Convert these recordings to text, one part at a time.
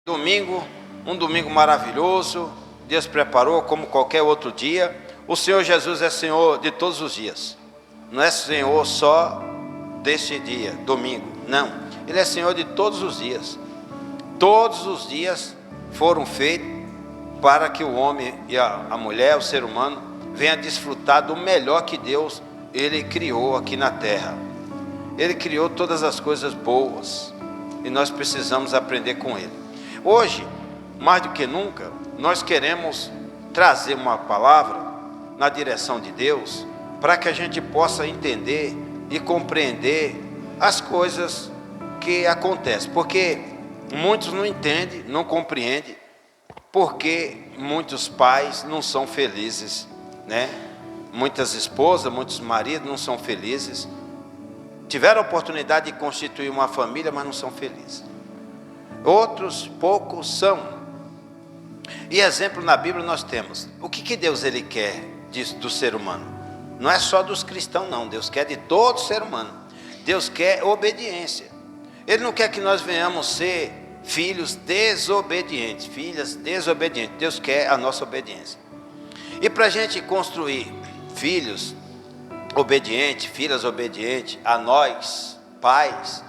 Domingo, um domingo maravilhoso, Deus preparou como qualquer outro dia. O Senhor Jesus é Senhor de todos os dias, não é Senhor só deste dia, domingo, não, Ele é Senhor de todos os dias. Todos os dias foram feitos para que o homem e a mulher, o ser humano, venha desfrutar do melhor que Deus, Ele criou aqui na terra. Ele criou todas as coisas boas e nós precisamos aprender com Ele. Hoje, mais do que nunca, nós queremos trazer uma palavra na direção de Deus para que a gente possa entender e compreender as coisas que acontecem, porque muitos não entendem, não compreendem, porque muitos pais não são felizes, né? Muitas esposas, muitos maridos não são felizes, tiveram a oportunidade de constituir uma família, mas não são felizes. Outros, poucos são. E exemplo na Bíblia nós temos. O que Deus Ele quer do ser humano? Não é só dos cristãos não, Deus quer de todo ser humano. Deus quer obediência. Ele não quer que nós venhamos ser filhos desobedientes, filhas desobedientes. Deus quer a nossa obediência. E para a gente construir filhos obedientes, filhas obedientes a nós, pais,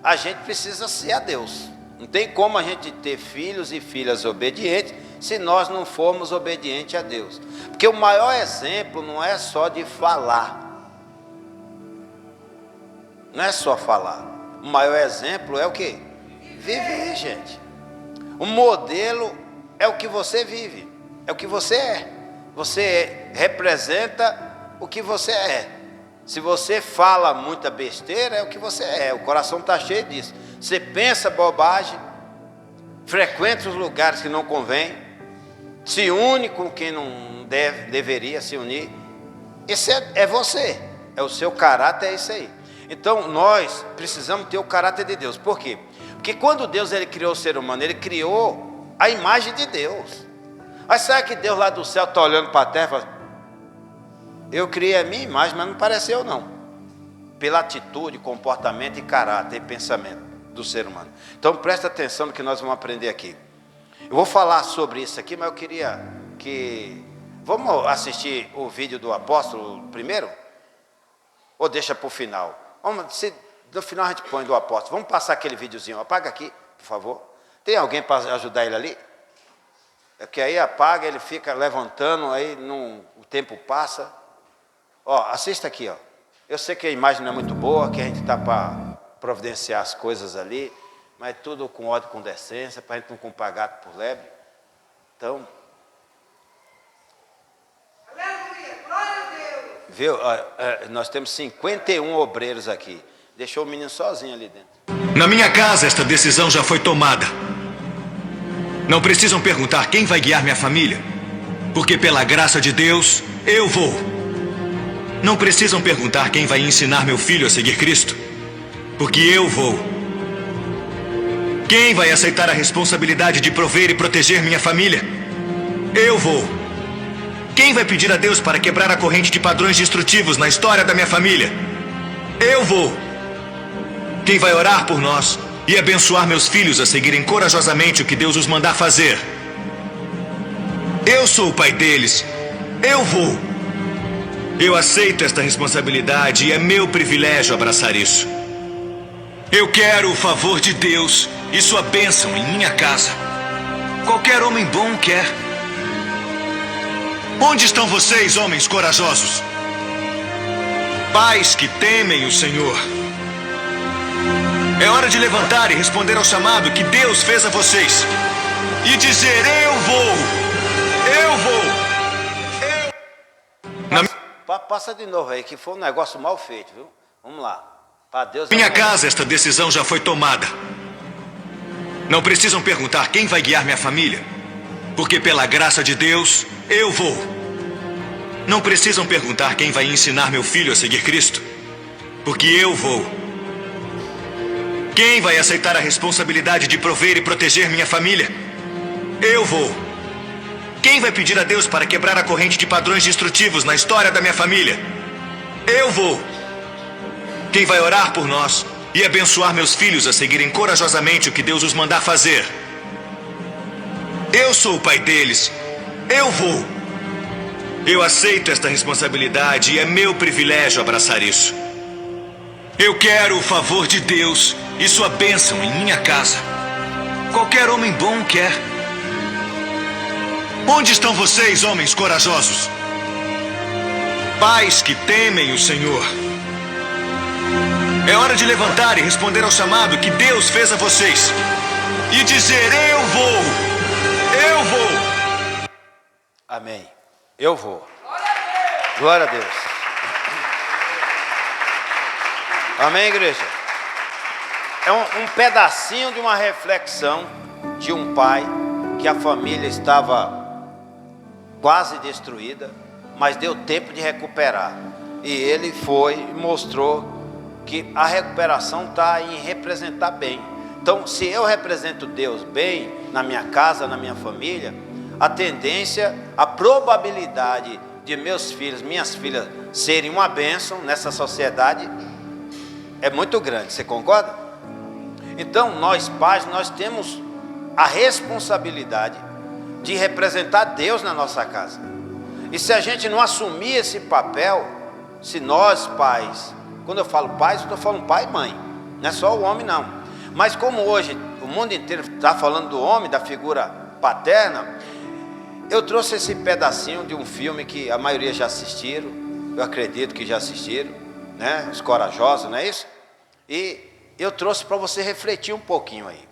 a gente precisa ser a Deus. Não tem como a gente ter filhos e filhas obedientes se nós não formos obedientes a Deus. Porque o maior exemplo não é só de falar. Não é só falar. O maior exemplo é o quê? Viver, gente. O modelo é o que você vive. É o que você é. Você representa o que você é. Se você fala muita besteira, é o que você é. O coração está cheio disso. Você pensa bobagem, frequenta os lugares que não convém, se une com quem não deveria se unir. Esse é você, é o seu caráter, é isso aí. Então nós precisamos ter o caráter de Deus. Por quê? Porque quando Deus Ele criou o ser humano, Ele criou a imagem de Deus. Mas sabe que Deus lá do céu está olhando para a terra e fala: eu criei a minha imagem, mas não pareceu não. Pela atitude, comportamento e caráter e pensamento do ser humano. Então presta atenção no que nós vamos aprender aqui. Eu vou falar sobre isso aqui, mas eu queria que... Vamos assistir o vídeo do apóstolo primeiro? Ou deixa para o final? No final a gente põe do apóstolo. Vamos passar aquele videozinho. Apaga aqui, por favor. Tem alguém para ajudar ele ali? É que aí apaga, ele fica levantando, aí o tempo passa. Ó, assista aqui, ó. Eu sei que a imagem não é muito boa, que a gente está para providenciar as coisas ali, mas tudo com ordem, com decência, para a gente não comprar gato por lebre. Então, aleluia, glória a Deus. Viu? Nós temos 51 obreiros aqui. Deixou o menino sozinho ali dentro. Na minha casa esta decisão já foi tomada. Não precisam perguntar quem vai guiar minha família, porque pela graça de Deus, eu vou. Não precisam perguntar quem vai ensinar meu filho a seguir Cristo, porque eu vou. Quem vai aceitar a responsabilidade de prover e proteger minha família? Eu vou. Quem vai pedir a Deus para quebrar a corrente de padrões destrutivos na história da minha família? Eu vou. Quem vai orar por nós e abençoar meus filhos a seguirem corajosamente o que Deus os mandar fazer? Eu sou o pai deles. Eu vou. Eu aceito esta responsabilidade e é meu privilégio abraçar isso. Eu quero o favor de Deus e sua bênção em minha casa. Qualquer homem bom quer. Onde estão vocês, homens corajosos? Pais que temem o Senhor. É hora de levantar e responder ao chamado que Deus fez a vocês. E dizer: eu vou. Eu vou. Passa de novo aí, que foi um negócio mal feito, viu? Vamos lá. Para Deus. Minha casa, esta decisão já foi tomada. Não precisam perguntar quem vai guiar minha família, porque pela graça de Deus, eu vou. Não precisam perguntar quem vai ensinar meu filho a seguir Cristo, porque eu vou. Quem vai aceitar a responsabilidade de prover e proteger minha família? Eu vou. Quem vai pedir a Deus para quebrar a corrente de padrões destrutivos na história da minha família? Eu vou. Quem vai orar por nós e abençoar meus filhos a seguirem corajosamente o que Deus os mandar fazer? Eu sou o pai deles. Eu vou. Eu aceito esta responsabilidade e é meu privilégio abraçar isso. Eu quero o favor de Deus e sua bênção em minha casa. Qualquer homem bom quer. Onde estão vocês, homens corajosos? Pais que temem o Senhor. É hora de levantar e responder ao chamado que Deus fez a vocês. E dizer: eu vou. Eu vou. Amém. Eu vou. Glória a Deus. Amém, igreja? É um pedacinho de uma reflexão de um pai que a família estava quase destruída, mas deu tempo de recuperar. E ele foi e mostrou que a recuperação está em representar bem. Então, se eu represento Deus bem na minha casa, na minha família, a tendência, a probabilidade de meus filhos, minhas filhas serem uma bênção nessa sociedade é muito grande. Você concorda? Então, nós pais, nós temos a responsabilidade de representar Deus na nossa casa. E se a gente não assumir esse papel, se nós pais, quando eu falo pais, eu estou falando pai e mãe, não é só o homem não. Mas como hoje o mundo inteiro está falando do homem, da figura paterna, eu trouxe esse pedacinho de um filme que a maioria já assistiram, eu acredito que já assistiram, né? Os Corajosos, não é isso? E eu trouxe para você refletir um pouquinho aí.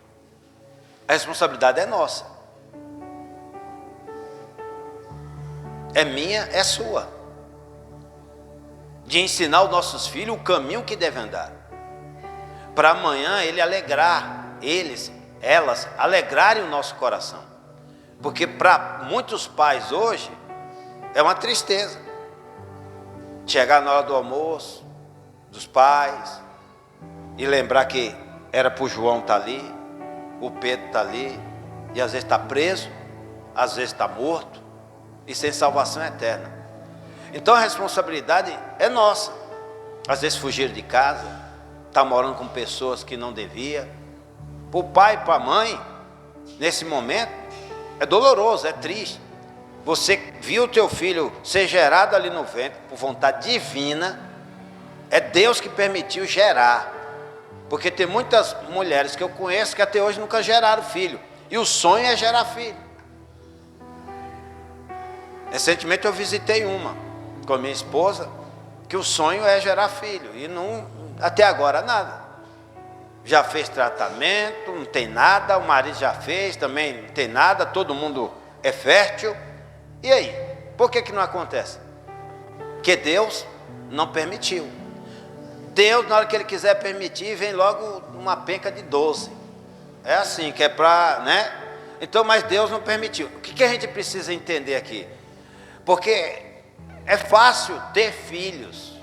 A responsabilidade é nossa. É minha, é sua. De ensinar os nossos filhos o caminho que devem andar. Para amanhã ele alegrar, elas alegrarem o nosso coração. Porque para muitos pais hoje, é uma tristeza. Chegar na hora do almoço, dos pais, e lembrar que era para o João estar ali, o Pedro está ali, e às vezes está preso, às vezes está morto, e sem salvação eterna. Então a responsabilidade é nossa. Às vezes fugir de casa, está morando com pessoas que não devia. Para o pai e para a mãe, nesse momento, é doloroso, é triste. Você viu o teu filho ser gerado ali no ventre, por vontade divina, é Deus que permitiu gerar. Porque tem muitas mulheres que eu conheço que até hoje nunca geraram filho. E o sonho é gerar filho. Recentemente eu visitei uma com a minha esposa, que o sonho é gerar filho. E não, até agora nada. Já fez tratamento, não tem nada, o marido já fez, também não tem nada, todo mundo é fértil. E aí? Por que não acontece? Porque Deus não permitiu. Deus, na hora que Ele quiser permitir, vem logo uma penca de 12. É assim, que é para, né? Então, mas Deus não permitiu. O que a gente precisa entender aqui? Porque é fácil ter filhos.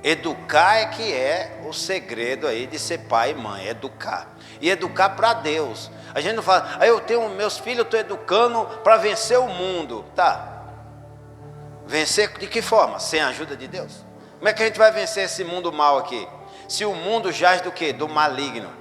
Educar é que é o segredo aí de ser pai e mãe, educar. E educar para Deus. A gente não fala, eu tenho meus filhos, eu estou educando para vencer o mundo. Tá. Vencer de que forma? Sem a ajuda de Deus. Como é que a gente vai vencer esse mundo mal aqui? Se o mundo jaz do quê? Do maligno.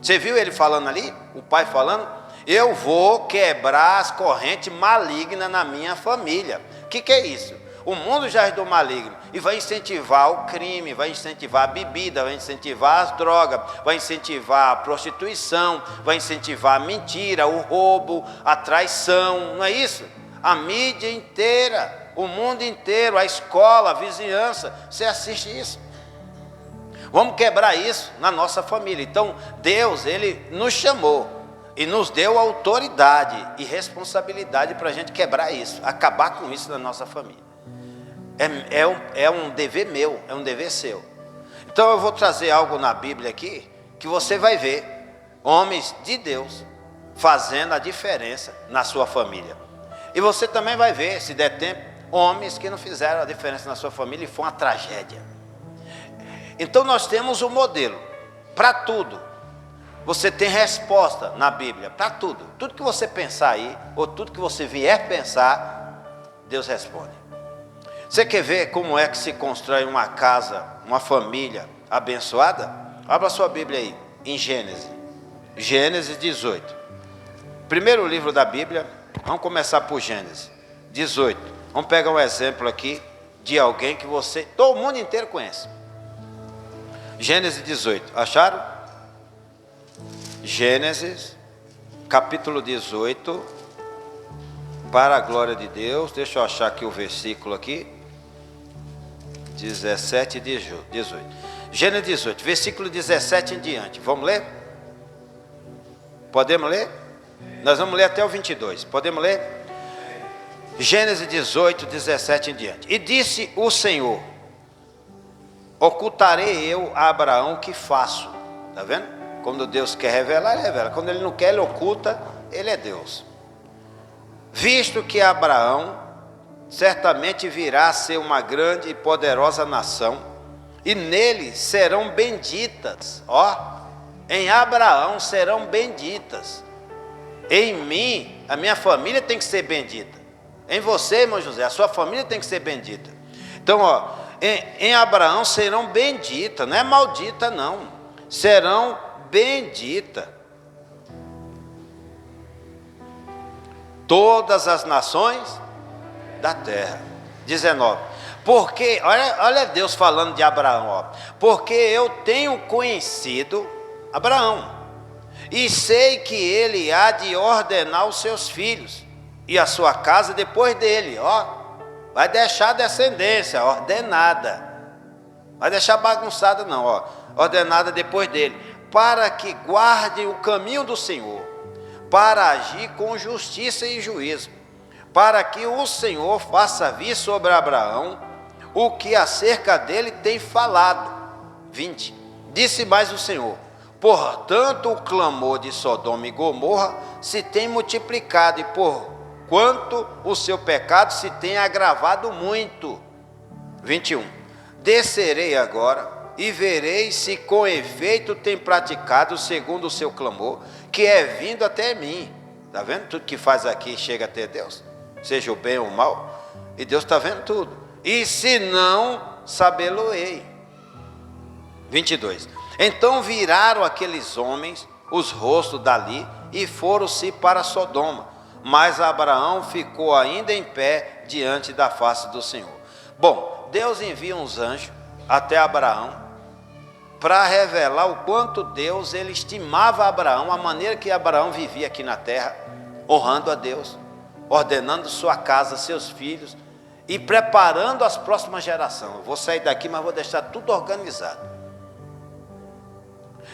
Você viu ele falando ali? O pai falando? Eu vou quebrar as correntes malignas na minha família. O que é isso? O mundo jaz do maligno e vai incentivar o crime, vai incentivar a bebida, vai incentivar as drogas, vai incentivar a prostituição, vai incentivar a mentira, o roubo, a traição, não é isso? A mídia inteira, o mundo inteiro, a escola, a vizinhança, você assiste isso. Vamos quebrar isso na nossa família. Então Deus, Ele nos chamou e nos deu autoridade e responsabilidade para a gente quebrar isso, acabar com isso na nossa família. É um dever meu, é um dever seu. Então eu vou trazer algo na Bíblia aqui, que você vai ver homens de Deus fazendo a diferença na sua família. E você também vai ver, se der tempo, homens que não fizeram a diferença na sua família e foi uma tragédia. Então nós temos um modelo para tudo. Você tem resposta na Bíblia para tudo. Tudo que você pensar aí, ou tudo que você vier pensar, Deus responde. Você quer ver como é que se constrói uma casa, uma família abençoada? Abra sua Bíblia aí, em Gênesis. Gênesis 18. Primeiro livro da Bíblia, vamos começar por Gênesis 18. Vamos pegar um exemplo aqui de alguém que todo mundo inteiro conhece. Gênesis 18, acharam? Gênesis, capítulo 18, para a glória de Deus. Deixa eu achar aqui o versículo aqui. 17 e 18. Gênesis 18, versículo 17 em diante. Vamos ler? Podemos ler? Nós vamos ler até o 22. Podemos ler? Gênesis 18, 17 em diante. E disse o Senhor: ocultarei eu a Abraão o que faço. Está vendo? Quando Deus quer revelar, ele revela. Quando ele não quer, ele oculta. Ele é Deus. Visto que Abraão certamente virá a ser uma grande e poderosa nação, e nele serão benditas. Em Abraão serão benditas. Em mim, a minha família tem que ser bendita. Em você, irmão José, a sua família tem que ser bendita. Então, em Abraão serão benditas, não é maldita não, serão benditas todas as nações da terra. 19. Porque, olha Deus falando de Abraão, porque eu tenho conhecido Abraão, e sei que ele há de ordenar os seus filhos e a sua casa depois dele, vai deixar descendência ordenada, vai deixar bagunçada não, ordenada depois dele, para que guarde o caminho do Senhor, para agir com justiça e juízo, para que o Senhor faça vir sobre Abraão o que acerca dele tem falado. 20. Disse mais o Senhor: portanto, o clamor de Sodoma e Gomorra se tem multiplicado, e porquanto o seu pecado se tem agravado muito. 21. Descerei agora e verei se com efeito tem praticado segundo o seu clamor, que é vindo até mim. Está vendo? Tudo que faz aqui chega até Deus, seja o bem ou o mal, e Deus está vendo tudo. E se não, sabê-lo-ei. 22. Então viraram aqueles homens os rostos dali e foram-se para Sodoma, mas Abraão ficou ainda em pé diante da face do Senhor. Bom, Deus envia uns anjos até Abraão para revelar o quanto Deus ele estimava Abraão, a maneira que Abraão vivia aqui na terra, honrando a Deus, ordenando sua casa, seus filhos e preparando as próximas gerações. Eu vou sair daqui, mas vou deixar tudo organizado.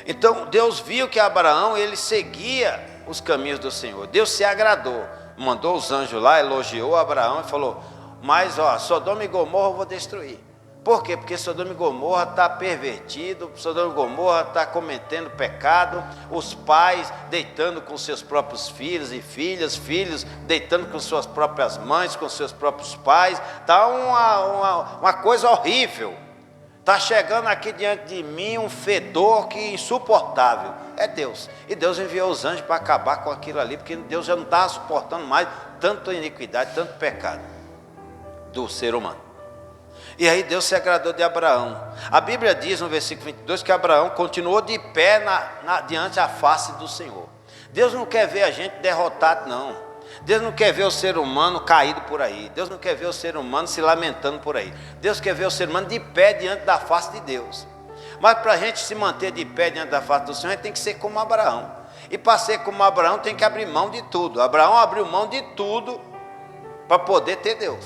Então Deus viu que Abraão ele seguia os caminhos do Senhor. Deus se agradou, mandou os anjos lá, elogiou Abraão e falou: mas Sodoma e Gomorra eu vou destruir. Por quê? Porque Sodoma e Gomorra está pervertido, Sodoma e Gomorra está cometendo pecado, os pais deitando com seus próprios filhos e filhas, filhos deitando com suas próprias mães, com seus próprios pais, está uma coisa horrível. Está chegando aqui diante de mim um fedor que é insuportável. É Deus. E Deus enviou os anjos para acabar com aquilo ali, porque Deus já não estava suportando mais tanta iniquidade, tanto pecado do ser humano. E aí Deus se agradou de Abraão. A Bíblia diz no versículo 22 que Abraão continuou de pé diante da face do Senhor. Deus não quer ver a gente derrotado, não. Deus não quer ver o ser humano caído por aí. Deus não quer ver o ser humano se lamentando por aí. Deus quer ver o ser humano de pé diante da face de Deus. Mas para a gente se manter de pé diante da face do Senhor, a gente tem que ser como Abraão. E para ser como Abraão, tem que abrir mão de tudo. Abraão abriu mão de tudo para poder ter Deus.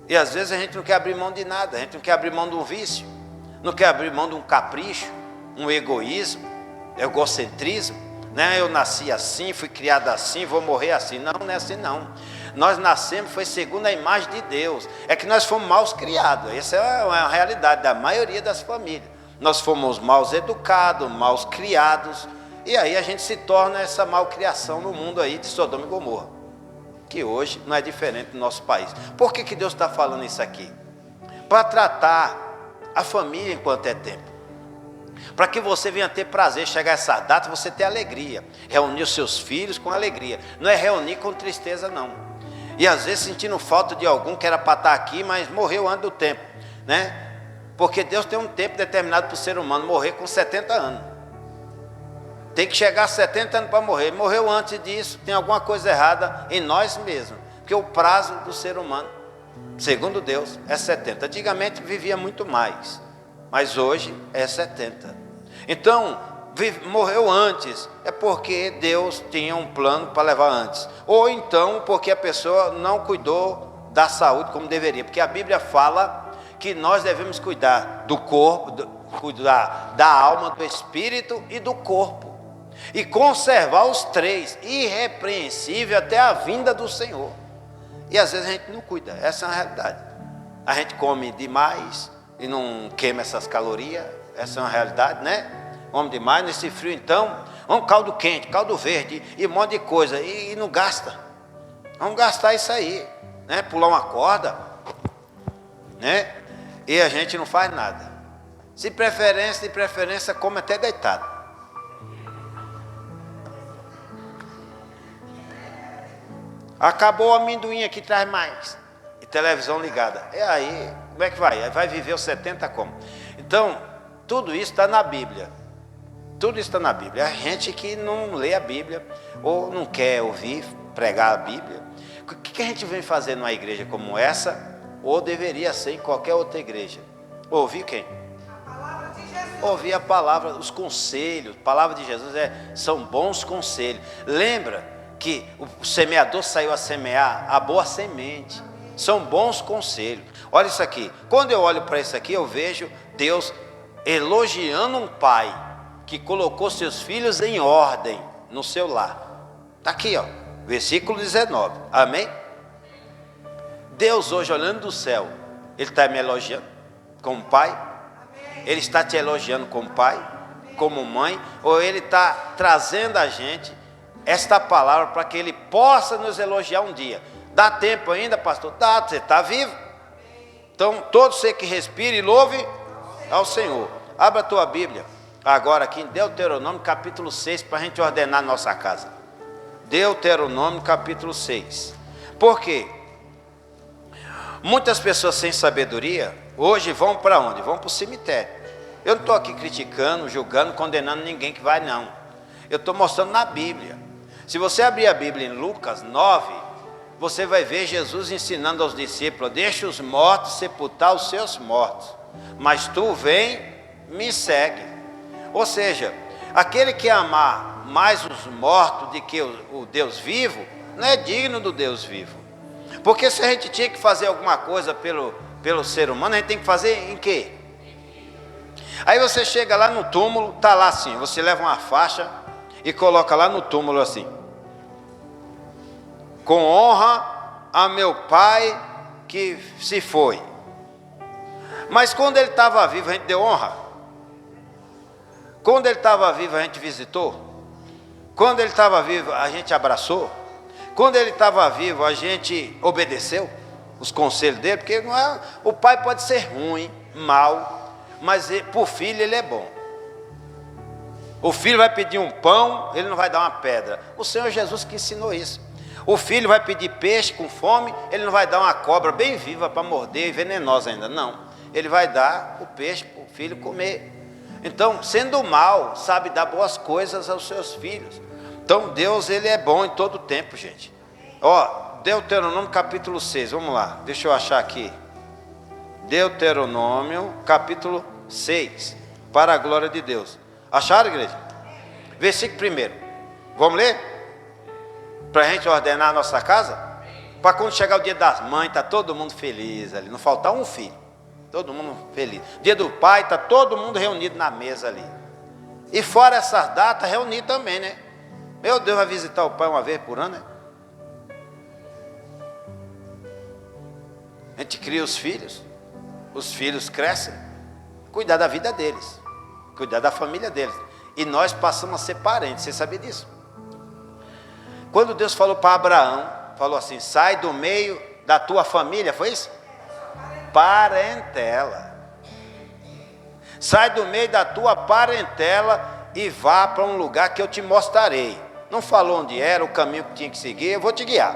E às vezes a gente não quer abrir mão de nada. A gente não quer abrir mão de um vício, não quer abrir mão de um capricho, um egoísmo, egocentrismo, né? Eu nasci assim, fui criado assim, vou morrer assim. Não, não é assim não. Nós nascemos, foi segundo a imagem de Deus. É que nós fomos mal criados. Essa é uma realidade da maioria das famílias. Nós fomos mal educados, mal criados, e aí a gente se torna essa malcriação no mundo aí de Sodoma e Gomorra, que hoje não é diferente do nosso país. Por que Deus está falando isso aqui? Para tratar a família enquanto é tempo. Para que você venha ter prazer, chegar a essa data, você ter alegria. Reunir os seus filhos com alegria. Não é reunir com tristeza, não. E às vezes sentindo falta de algum que era para estar aqui, mas morreu antes do tempo, né? Porque Deus tem um tempo determinado para o ser humano morrer com 70 anos. Tem que chegar a 70 anos para morrer. Morreu antes disso, tem alguma coisa errada em nós mesmos. Porque o prazo do ser humano, segundo Deus, é 70. Antigamente vivia muito mais, mas hoje é 70. Então, morreu antes, é porque Deus tinha um plano para levar antes. Ou então, porque a pessoa não cuidou da saúde como deveria. Porque a Bíblia fala que nós devemos cuidar do corpo, cuidar da alma, do espírito e do corpo. E conservar os três, irrepreensível até a vinda do Senhor. E às vezes a gente não cuida, essa é a realidade. A gente come demais e não queima essas calorias, essa é uma realidade, né? Come demais nesse frio, então, vamos caldo quente, caldo verde e um monte de coisa, e não gasta. Vamos gastar isso aí, né? Pular uma corda, né? E a gente não faz nada. De preferência, come até deitado. Acabou o amendoim aqui, traz mais. E televisão ligada. E aí, como é que vai? Vai viver os 70 como? Então, tudo isso está na Bíblia. Tudo isso está na Bíblia. A gente que não lê a Bíblia, ou não quer ouvir, pregar a Bíblia. O que a gente vem fazer numa igreja como essa, ou deveria ser em qualquer outra igreja? Ouvir quem? A palavra de Jesus. Ouvir a palavra, os conselhos. A palavra de Jesus são bons conselhos. Lembra que o semeador saiu a semear a boa semente. São bons conselhos. Olha isso aqui. Quando eu olho para isso aqui, eu vejo Deus elogiando um pai que colocou seus filhos em ordem no seu lar. Está aqui, ó, versículo 19. Amém? Deus hoje olhando do céu, Ele está me elogiando como pai? Ele está te elogiando como pai? Como mãe? Ou Ele está trazendo a gente esta palavra para que Ele possa nos elogiar um dia? Dá tempo ainda, pastor? Dá, você está vivo. Então, todo ser que respire, louve ao Senhor. Abra a tua Bíblia, agora aqui em Deuteronômio capítulo 6, para a gente ordenar nossa casa. Deuteronômio capítulo 6. Por quê? Muitas pessoas sem sabedoria, hoje vão para onde? Vão para o cemitério. Eu não estou aqui criticando, julgando, condenando ninguém que vai, não. Eu estou mostrando na Bíblia. Se você abrir a Bíblia em Lucas 9, você vai ver Jesus ensinando aos discípulos: deixa os mortos sepultar os seus mortos, mas tu vem, me segue. Ou seja, aquele que amar mais os mortos do que o Deus vivo, não é digno do Deus vivo. Porque se a gente tinha que fazer alguma coisa pelo ser humano, a gente tem que fazer em quê? Aí você chega lá no túmulo, está lá assim, você leva uma faixa e coloca lá no túmulo assim: com honra a meu pai que se foi. Mas quando ele estava vivo, a gente deu honra? Quando ele estava vivo, a gente visitou? Quando ele estava vivo, a gente abraçou? Quando ele estava vivo, a gente obedeceu os conselhos dele? Porque não é, o pai pode ser ruim, mau, mas para o filho ele é bom. O filho vai pedir um pão, ele não vai dar uma pedra. O Senhor Jesus que ensinou isso. O filho vai pedir peixe com fome, ele não vai dar uma cobra bem viva para morder e venenosa ainda, não. Ele vai dar o peixe para o filho comer. Então, sendo mal, sabe dar boas coisas aos seus filhos. Então, Deus, Ele é bom em todo tempo, gente. Ó, Deuteronômio capítulo 6, vamos lá, deixa eu achar aqui. Deuteronômio capítulo 6, para a glória de Deus. Acharam, igreja? Versículo 1. Vamos ler? Para a gente ordenar a nossa casa? Para quando chegar o dia das mães, está todo mundo feliz ali. Não faltar um filho. Todo mundo feliz. Dia do pai, está todo mundo reunido na mesa ali. E fora essas datas, reunir também, né? Meu Deus, vai visitar o pai uma vez por ano, né? A gente cria os filhos crescem, cuidar da vida deles, cuidar da família deles. E nós passamos a ser parentes, você sabia disso? Quando Deus falou para Abraão, falou assim: sai do meio da tua família, foi isso? Parentela. Sai do meio da tua parentela e vá para um lugar que eu te mostrarei. Não falou onde era, o caminho que tinha que seguir, eu vou te guiar.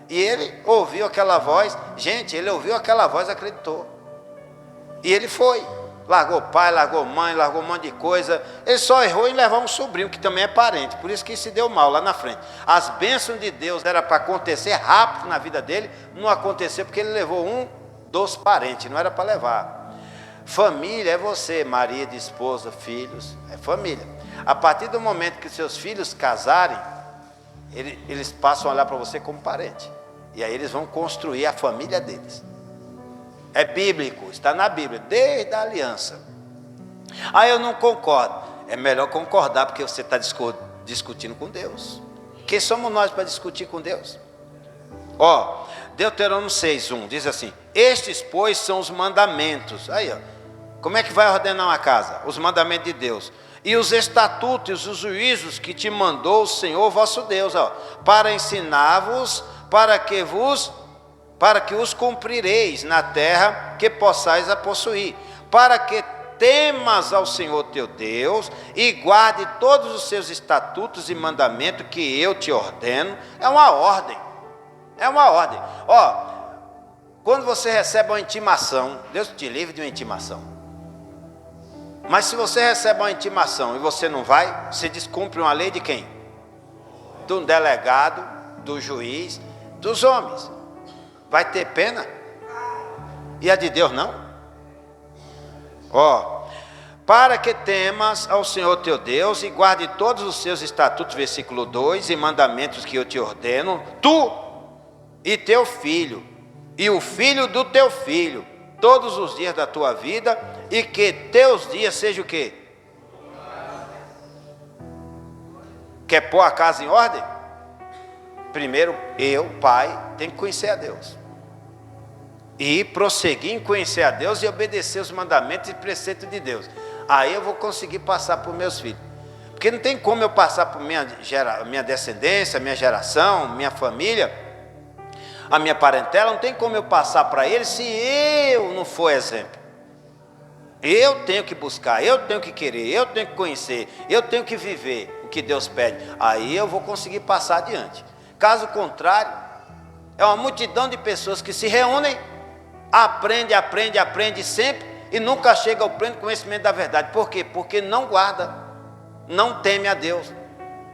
E ele ouviu aquela voz, gente, ele ouviu aquela voz, acreditou. E ele foi. largou pai, largou mãe, largou um monte de coisa. Ele só errou em levar um sobrinho, que também é parente, por isso que se deu mal lá na frente. As bênçãos de Deus era para acontecer rápido na vida dele, não aconteceu porque ele levou um dos parentes, não era para levar. Família é você, marido, esposa, filhos, é família. A partir do momento que seus filhos casarem, eles passam a olhar para você como parente, e aí eles vão construir a família deles. É bíblico, está na Bíblia, desde a aliança. Ah, eu não concordo. É melhor concordar, porque você está discutindo com Deus. Quem somos nós para discutir com Deus? Ó, Deuteronômio 6:1 diz assim: estes, pois, são os mandamentos. Aí, ó, como é que vai ordenar uma casa? Os mandamentos de Deus. E os estatutos, os juízos que te mandou o Senhor vosso Deus, ó, para ensinar-vos, para que os cumprireis na terra que possais a possuir, para que temas ao Senhor teu Deus e guarde todos os seus estatutos e mandamentos que eu te ordeno. É uma ordem, ó, quando você recebe uma intimação, Deus te livre de uma intimação, mas se você recebe uma intimação e você não vai, você descumpre uma lei de quem? Do delegado, do juiz, dos homens. Vai ter pena? E a de Deus não? Ó, para que temas ao Senhor teu Deus e guarde todos os seus estatutos, versículo 2, e mandamentos que eu te ordeno, tu e teu filho, e o filho do teu filho, todos os dias da tua vida, e que teus dias sejam o quê? Quer pôr a casa em ordem? Primeiro, eu, pai, tenho que conhecer a Deus. E prosseguir em conhecer a Deus e obedecer os mandamentos e preceitos de Deus. Aí eu vou conseguir passar para os meus filhos. Porque não tem como eu passar para minha descendência, minha geração, minha família, a minha parentela, não tem como eu passar para eles se eu não for exemplo. Eu tenho que buscar, eu tenho que querer, eu tenho que conhecer, eu tenho que viver o que Deus pede. Aí eu vou conseguir passar adiante. Caso contrário, é uma multidão de pessoas que se reúnem, aprende sempre e nunca chega ao pleno conhecimento da verdade. Por quê? Porque não guarda, não teme a Deus,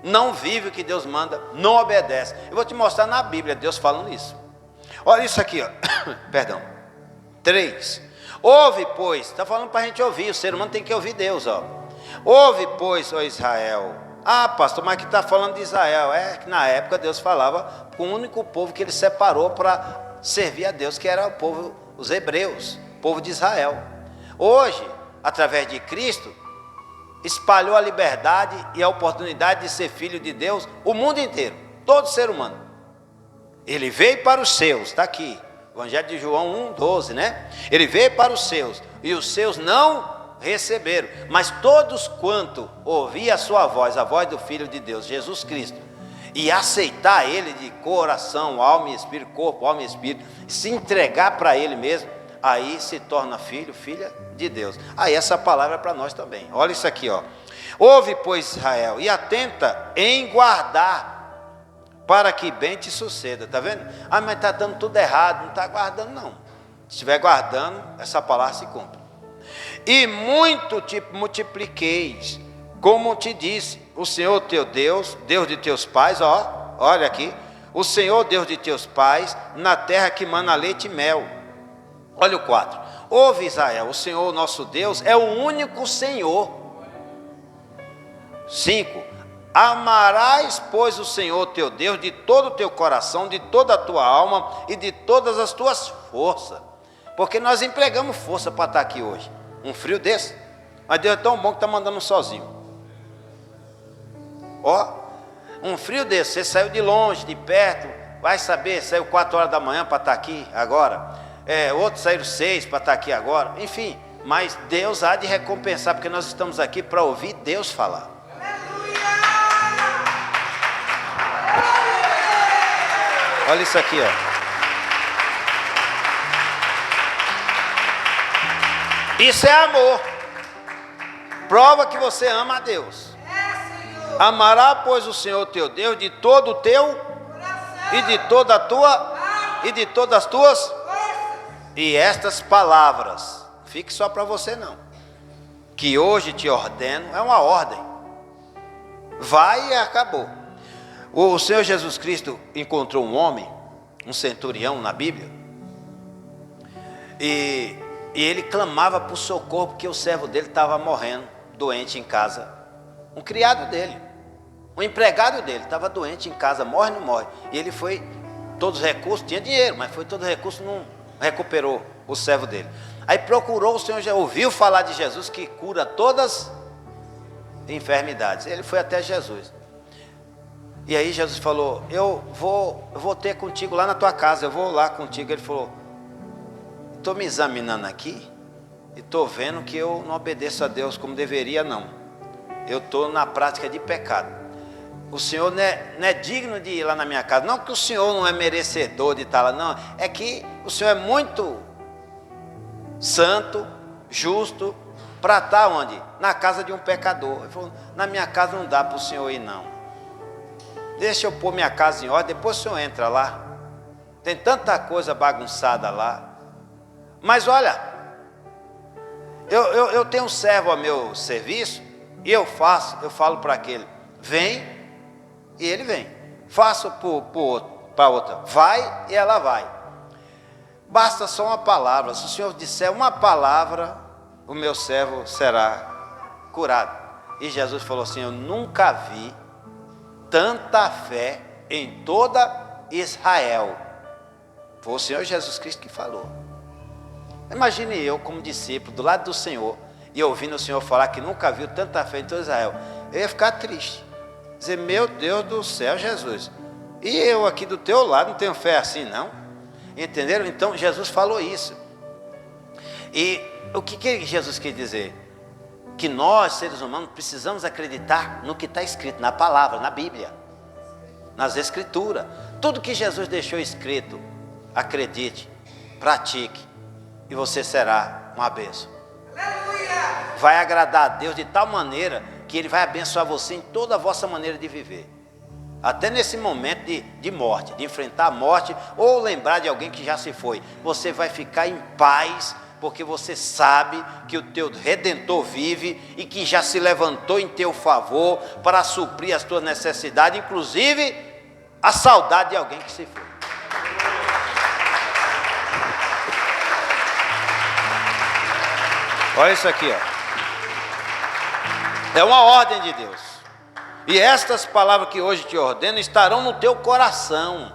não vive o que Deus manda, não obedece. Eu vou te mostrar na Bíblia Deus falando isso. Olha isso aqui, ó. Perdão. 3. Ouve, pois, está falando para a gente ouvir, o ser humano tem que ouvir Deus, ó. Ouve, pois, ó Israel. Ah, pastor, mas que está falando de Israel? É que na época Deus falava com o único povo que ele separou para servir a Deus, que era o povo, os hebreus, o povo de Israel. Hoje, através de Cristo, espalhou a liberdade e a oportunidade de ser filho de Deus, o mundo inteiro, todo ser humano. Ele veio para os seus, está aqui, Evangelho de João 1:12, né? Ele veio para os seus, e os seus não receberam, mas todos quanto ouvir a sua voz, a voz do Filho de Deus, Jesus Cristo, e aceitar Ele de coração, alma e espírito, corpo, alma e espírito, se entregar para Ele mesmo, aí se torna filho, filha de Deus. Aí essa palavra é para nós também. Olha isso aqui, ó. Ouve, pois, Israel, e atenta em guardar, para que bem te suceda. Está vendo? Ah, mas está dando tudo errado. Não está guardando, não. Se estiver guardando, essa palavra se cumpre. E muito te multipliqueis, como te disse o Senhor teu Deus, Deus de teus pais, ó, olha aqui, o Senhor Deus de teus pais, na terra que mana leite e mel. Olha o 4. Ouve, Israel, o Senhor nosso Deus é o único Senhor. 5. Amarás, pois, o Senhor teu Deus de todo o teu coração, de toda a tua alma e de todas as tuas forças. Porque nós empregamos força para estar aqui hoje. Um frio desse. Mas Deus é tão bom que está mandando sozinho. Ó, um frio desse, você saiu de longe, de perto, vai saber, saiu 4 horas da manhã para estar aqui agora. Outros saíram 6 para estar aqui agora. Enfim, mas Deus há de recompensar, porque nós estamos aqui para ouvir Deus falar. Olha isso aqui, ó. Isso é amor. Prova que você ama a Deus. Amará, pois, o Senhor teu Deus de todo o teu e de toda a tua e de todas as tuas. E estas palavras, fique só para você não. que hoje te ordeno, é uma ordem. Vai e acabou. O Senhor Jesus Cristo encontrou um homem, um centurião na Bíblia, e ele clamava por socorro porque o servo dele estava morrendo, doente em casa. Um criado dele, um empregado dele, estava doente em casa, morre ou não morre. E ele foi, todos os recursos, tinha dinheiro, mas foi todos os recursos, não recuperou o servo dele. Aí procurou o Senhor, já ouviu falar de Jesus que cura todas as enfermidades. Ele foi até Jesus. E aí Jesus falou, eu vou ter contigo lá na tua casa, eu vou lá contigo. Ele falou, estou me examinando aqui e estou vendo que eu não obedeço a Deus como deveria, não. Eu estou na prática de pecado. O Senhor não é digno de ir lá na minha casa. Não que o Senhor não é merecedor de estar lá, não. É que o Senhor é muito santo, justo, para estar onde? Na casa de um pecador. Ele falou, na minha casa não dá para o Senhor ir, não. Deixa eu pôr minha casa em ordem, depois o Senhor entra lá. Tem tanta coisa bagunçada lá. Mas olha, eu tenho um servo a meu serviço, e eu falo para aquele, vem, e ele vem. Faço para outra, vai, e ela vai. Basta só uma palavra. Se o Senhor disser uma palavra, o meu servo será curado. E Jesus falou assim, eu nunca vi tanta fé em toda Israel. Foi o Senhor Jesus Cristo que falou. Imagine eu como discípulo do lado do Senhor e ouvindo o Senhor falar que nunca viu tanta fé em todo Israel. Eu ia ficar triste, dizer, meu Deus do céu, Jesus, e eu aqui do teu lado não tenho fé assim, não? Entenderam? Então Jesus falou isso. E o que Jesus quer dizer? Que nós, seres humanos, precisamos acreditar no que está escrito na palavra, na Bíblia, nas Escrituras. Tudo que Jesus deixou escrito, acredite, pratique, e você será uma bênção. Aleluia! Vai agradar a Deus de tal maneira que Ele vai abençoar você em toda a vossa maneira de viver. Até nesse momento de morte, de enfrentar a morte, ou lembrar de alguém que já se foi, você vai ficar em paz, porque você sabe que o teu Redentor vive e que já se levantou em teu favor para suprir as tuas necessidades, inclusive a saudade de alguém que se foi. Olha isso aqui, ó. É uma ordem de Deus. E estas palavras que hoje te ordeno estarão no teu coração,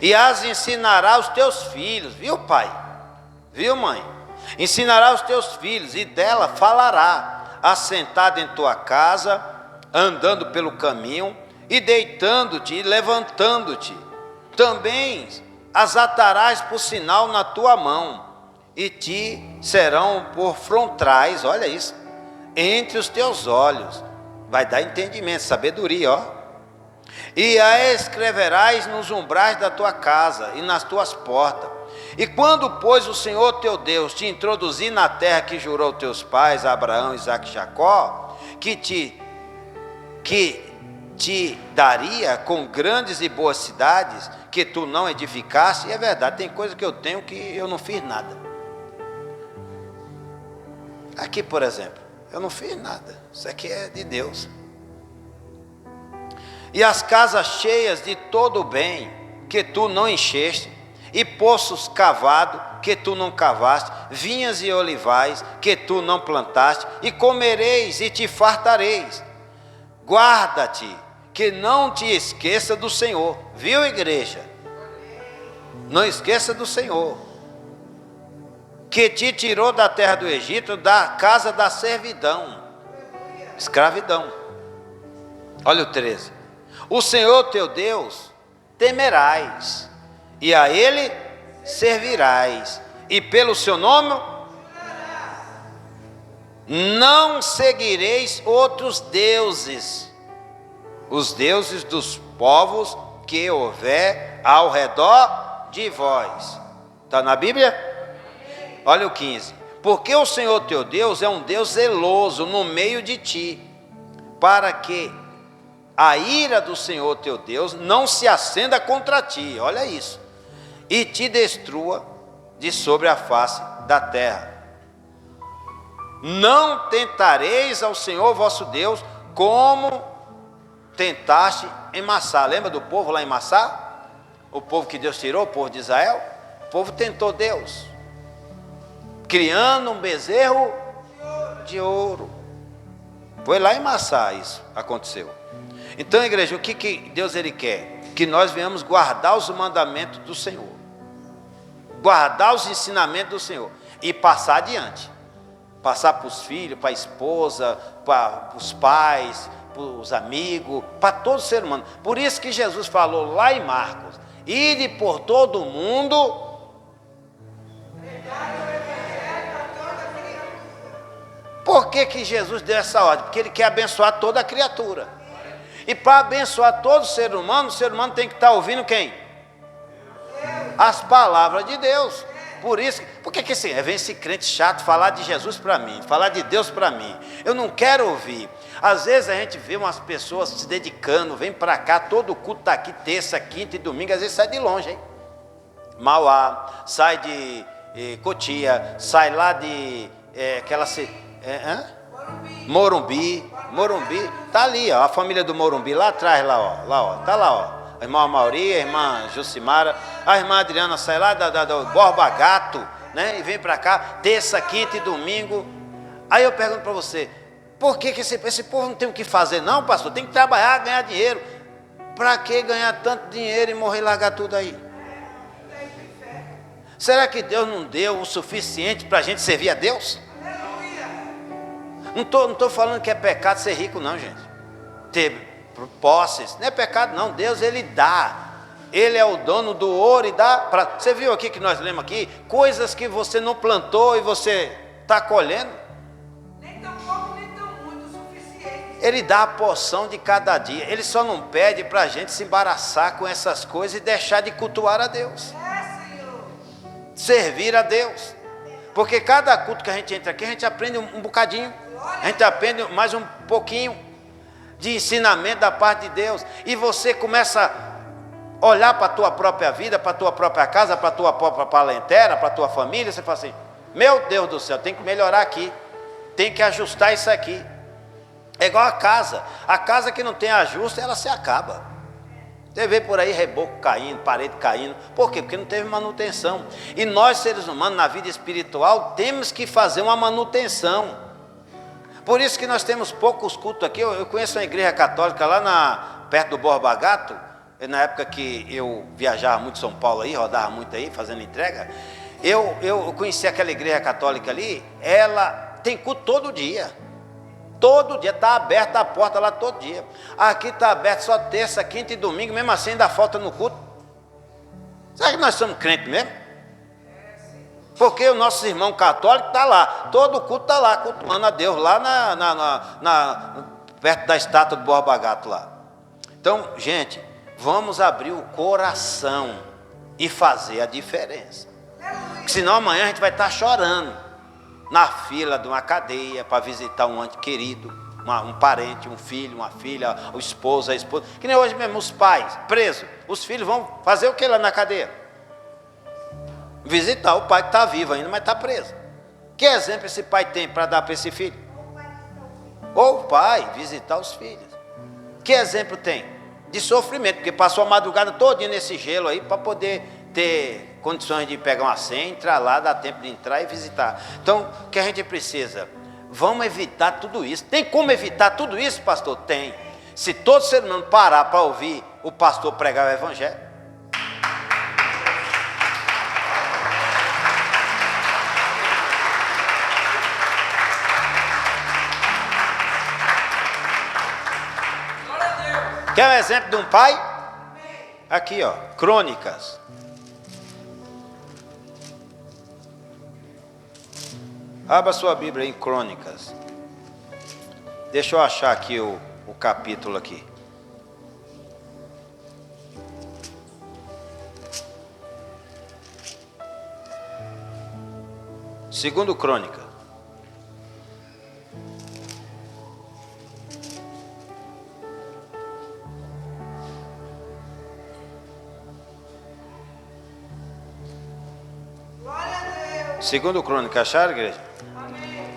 e as ensinará aos teus filhos, viu, pai? Viu, mãe? Ensinará aos teus filhos, e dela falará, assentado em tua casa, andando pelo caminho, e deitando-te e levantando-te. Também as atarás por sinal na tua mão, e te serão por frontais, olha isso, entre os teus olhos. Vai dar entendimento, sabedoria, ó. E a escreverás nos umbrais da tua casa e nas tuas portas. E quando, pois, o Senhor teu Deus te introduzir na terra que jurou teus pais, Abraão, Isaque e Jacó, que te daria com grandes e boas cidades, que tu não edificaste, e é verdade, tem coisa que eu tenho que eu não fiz nada. Aqui, por exemplo, eu não fiz nada, isso aqui é de Deus. E as casas cheias de todo o bem, que tu não encheste, e poços cavados, que tu não cavaste, vinhas e olivais, que tu não plantaste, e comereis e te fartareis. Guarda-te, que não te esqueça do Senhor, viu, igreja? Não esqueça do Senhor, que te tirou da terra do Egito, da casa da servidão, escravidão. Olha o 13. O Senhor teu Deus temerás, e a Ele servirás, e pelo seu nome não seguireis outros deuses, os deuses dos povos que houver ao redor de vós. Está na Bíblia? Olha o 15. Porque o Senhor teu Deus é um Deus zeloso no meio de ti, para que a ira do Senhor teu Deus não se acenda contra ti, olha isso, e te destrua de sobre a face da terra. Não tentareis ao Senhor vosso Deus como tentaste em Massá. Lembra do povo lá em Massá? O povo que Deus tirou, o povo de Israel? O povo tentou Deus, criando um bezerro de ouro. Foi lá em Massá isso aconteceu. Então, igreja, o que Deus ele quer? Que nós venhamos guardar os mandamentos do Senhor, guardar os ensinamentos do Senhor e passar adiante. Passar para os filhos, para a esposa, para os pais, para os amigos, para todo ser humano. Por isso que Jesus falou lá em Marcos: ide por todo o mundo. Por que Jesus deu essa ordem? Porque Ele quer abençoar toda a criatura. E para abençoar todo ser humano, o ser humano tem que estar ouvindo quem? As palavras de Deus. Por isso, por que assim, vem esse crente chato falar de Jesus para mim, falar de Deus para mim? Eu não quero ouvir. Às vezes a gente vê umas pessoas se dedicando, vem para cá, todo culto está aqui, terça, quinta e domingo, às vezes sai de longe, hein? Mauá, sai de Cotia, sai lá de Morumbi, tá ali, ó, a família do Morumbi, lá atrás, tá lá, ó. A irmã Mauri, a irmã Jucimara, a irmã Adriana sai lá do Borba Gato, né? E vem para cá, terça, quinta e domingo. Aí eu pergunto para você, por que esse povo não tem o que fazer não, pastor? Tem que trabalhar, ganhar dinheiro. Para que ganhar tanto dinheiro e morrer e largar tudo aí? Será que Deus não deu o suficiente para a gente servir a Deus? Não tô falando que é pecado ser rico não, gente. Ter posses, não é pecado não. Deus ele dá, Ele é o dono do ouro e dá para. Você viu aqui que nós lemos aqui coisas que você não plantou e você está colhendo. Nem tão pouco, nem tão muito, o suficiente. Ele dá a porção de cada dia. Ele só não pede para a gente se embaraçar com essas coisas e deixar de cultuar a Deus, Senhor. servir a Deus. Porque cada culto que a gente entra aqui, a gente aprende um bocadinho, a gente aprende mais um pouquinho de ensinamento da parte de Deus, e você começa a olhar para a tua própria vida, para a tua própria casa, para a tua própria parentela, para a tua família, você fala assim, meu Deus do céu, tem que melhorar aqui, tem que ajustar isso aqui. É igual a casa que não tem ajuste, ela se acaba. Você vê por aí reboco caindo, parede caindo, por quê? Porque não teve manutenção, e nós seres humanos na vida espiritual temos que fazer uma manutenção. Por isso que nós temos poucos cultos aqui. Eu conheço uma igreja católica lá perto do Borba Gato, na época que eu viajava muito em São Paulo aí, rodava muito aí, fazendo entrega. Eu conheci aquela igreja católica ali, ela tem culto todo dia. Todo dia, está aberta a porta lá todo dia. Aqui está aberto só terça, quinta e domingo, mesmo assim ainda falta no culto. Será que nós somos crentes mesmo? Porque o nosso irmão católico está lá, todo culto está lá, cultuando a Deus, lá perto da estátua do Borba Gato lá. Então, gente, vamos abrir o coração e fazer a diferença. Porque senão amanhã a gente vai estar chorando na fila de uma cadeia para visitar um ente querido, um parente, um filho, uma filha, o esposo, a esposa. Que nem hoje mesmo, os pais presos, os filhos vão fazer o que lá na cadeia? Visitar o pai que está vivo ainda, mas está preso. Que exemplo esse pai tem para dar para esse filho? Ou o pai visitar os filhos. Que exemplo tem? De sofrimento, porque passou a madrugada todinha nesse gelo aí para poder ter condições de pegar uma senha, entrar lá, dar tempo de entrar e visitar. Então, o que a gente precisa? Vamos evitar tudo isso. Tem como evitar tudo isso, pastor? Tem. Se todo ser humano parar para ouvir o pastor pregar o evangelho. Quer um exemplo de um pai? Aqui, ó, Crônicas. Abra sua Bíblia em Crônicas. Deixa eu achar aqui o capítulo aqui. Segundo Crônica. Segundo Crônica, acharam, igreja? Amém.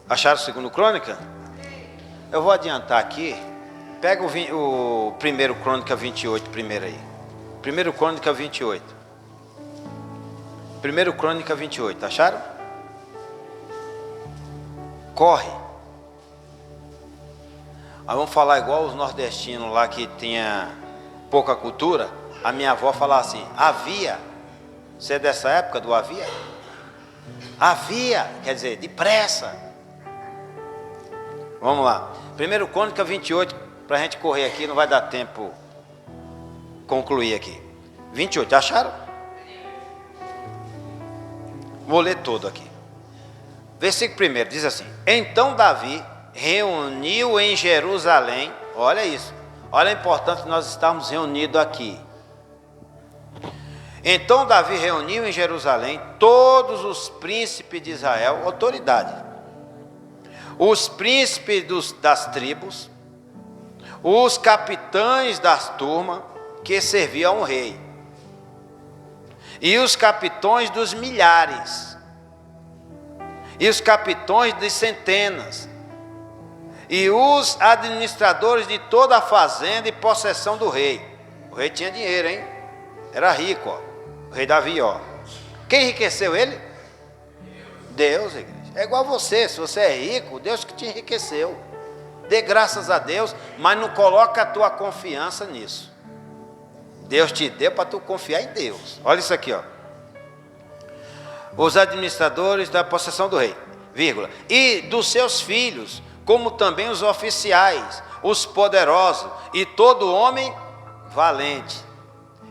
Acharam o 2 Crônica? Eu vou adiantar aqui. Pega o 1 Crônica 28 primeiro aí. 1 Crônica 28. 1 Crônica 28, acharam? Corre. Aí vamos falar igual os nordestinos lá que tinha pouca cultura. A minha avó falava assim, havia. Você é dessa época do havia? Havia, quer dizer, depressa. Vamos lá. 1 Crônica 28, para a gente correr aqui, não vai dar tempo concluir aqui. 28, acharam? Vou ler todo aqui. Versículo 1 diz assim: Então Davi reuniu em Jerusalém, olha isso, olha a importância de nós estarmos reunidos aqui. Então Davi reuniu em Jerusalém todos os príncipes de Israel, autoridade, os príncipes das tribos, os capitães das turmas que serviam ao rei, e os capitões dos milhares, e os capitões de centenas, e os administradores de toda a fazenda e possessão do rei. O rei tinha dinheiro, hein? Era rico, ó. O rei Davi, ó. Quem enriqueceu ele? Deus, igreja. É igual você, se você é rico, Deus que te enriqueceu. Dê graças a Deus, mas não coloca a tua confiança nisso. Deus te deu para tu confiar em Deus. Olha isso aqui, ó. Os administradores da possessão do rei, vírgula, e dos seus filhos, como também os oficiais, os poderosos e todo homem valente.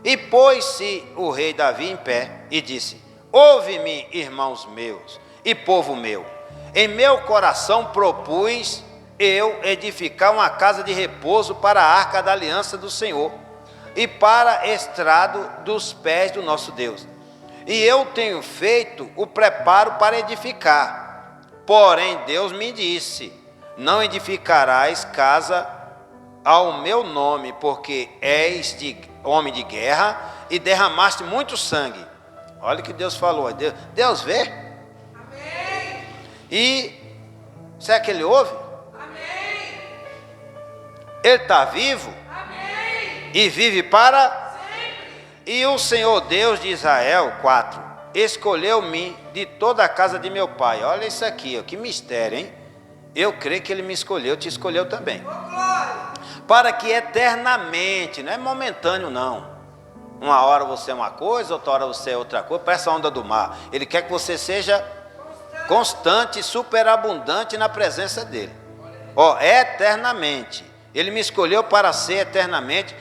E pôs-se o rei Davi em pé e disse: Ouve-me, irmãos meus e povo meu, em meu coração propus eu edificar uma casa de repouso para a arca da aliança do Senhor e para estrado dos pés do nosso Deus. E eu tenho feito o preparo para edificar. Porém Deus me disse: Não edificarás casa ao meu nome, porque és homem de guerra e derramaste muito sangue. Olha o que Deus falou. Deus vê. Amém. E será que ele ouve? Amém. Ele está vivo. Amém. E vive para Sempre. E o Senhor Deus de Israel, 4, escolheu-me de toda a casa de meu pai. Olha isso aqui, ó, que mistério, hein? Eu creio que ele me escolheu, te escolheu também. Ô, glória. Para que eternamente, não é momentâneo não. Uma hora você é uma coisa, outra hora você é outra coisa. Para essa onda do mar, ele quer que você seja constante, superabundante na presença dele. Ó, eternamente. Ele me escolheu para ser eternamente,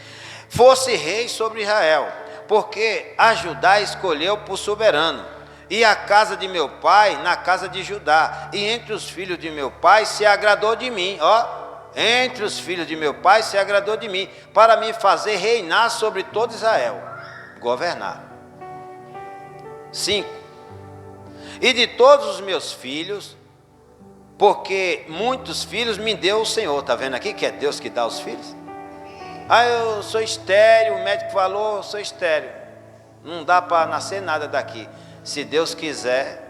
fosse rei sobre Israel, porque a Judá escolheu por soberano, e a casa de meu pai na casa de Judá, e entre os filhos de meu pai se agradou de mim, ó. Entre os filhos de meu pai se agradou de mim, para me fazer reinar sobre todo Israel, governar. 5. E de todos os meus filhos, porque muitos filhos me deu o Senhor. Está vendo aqui que é Deus que dá os filhos? Ah, eu sou estéril, o médico falou, eu sou estéril. Não dá para nascer nada daqui. Se Deus quiser,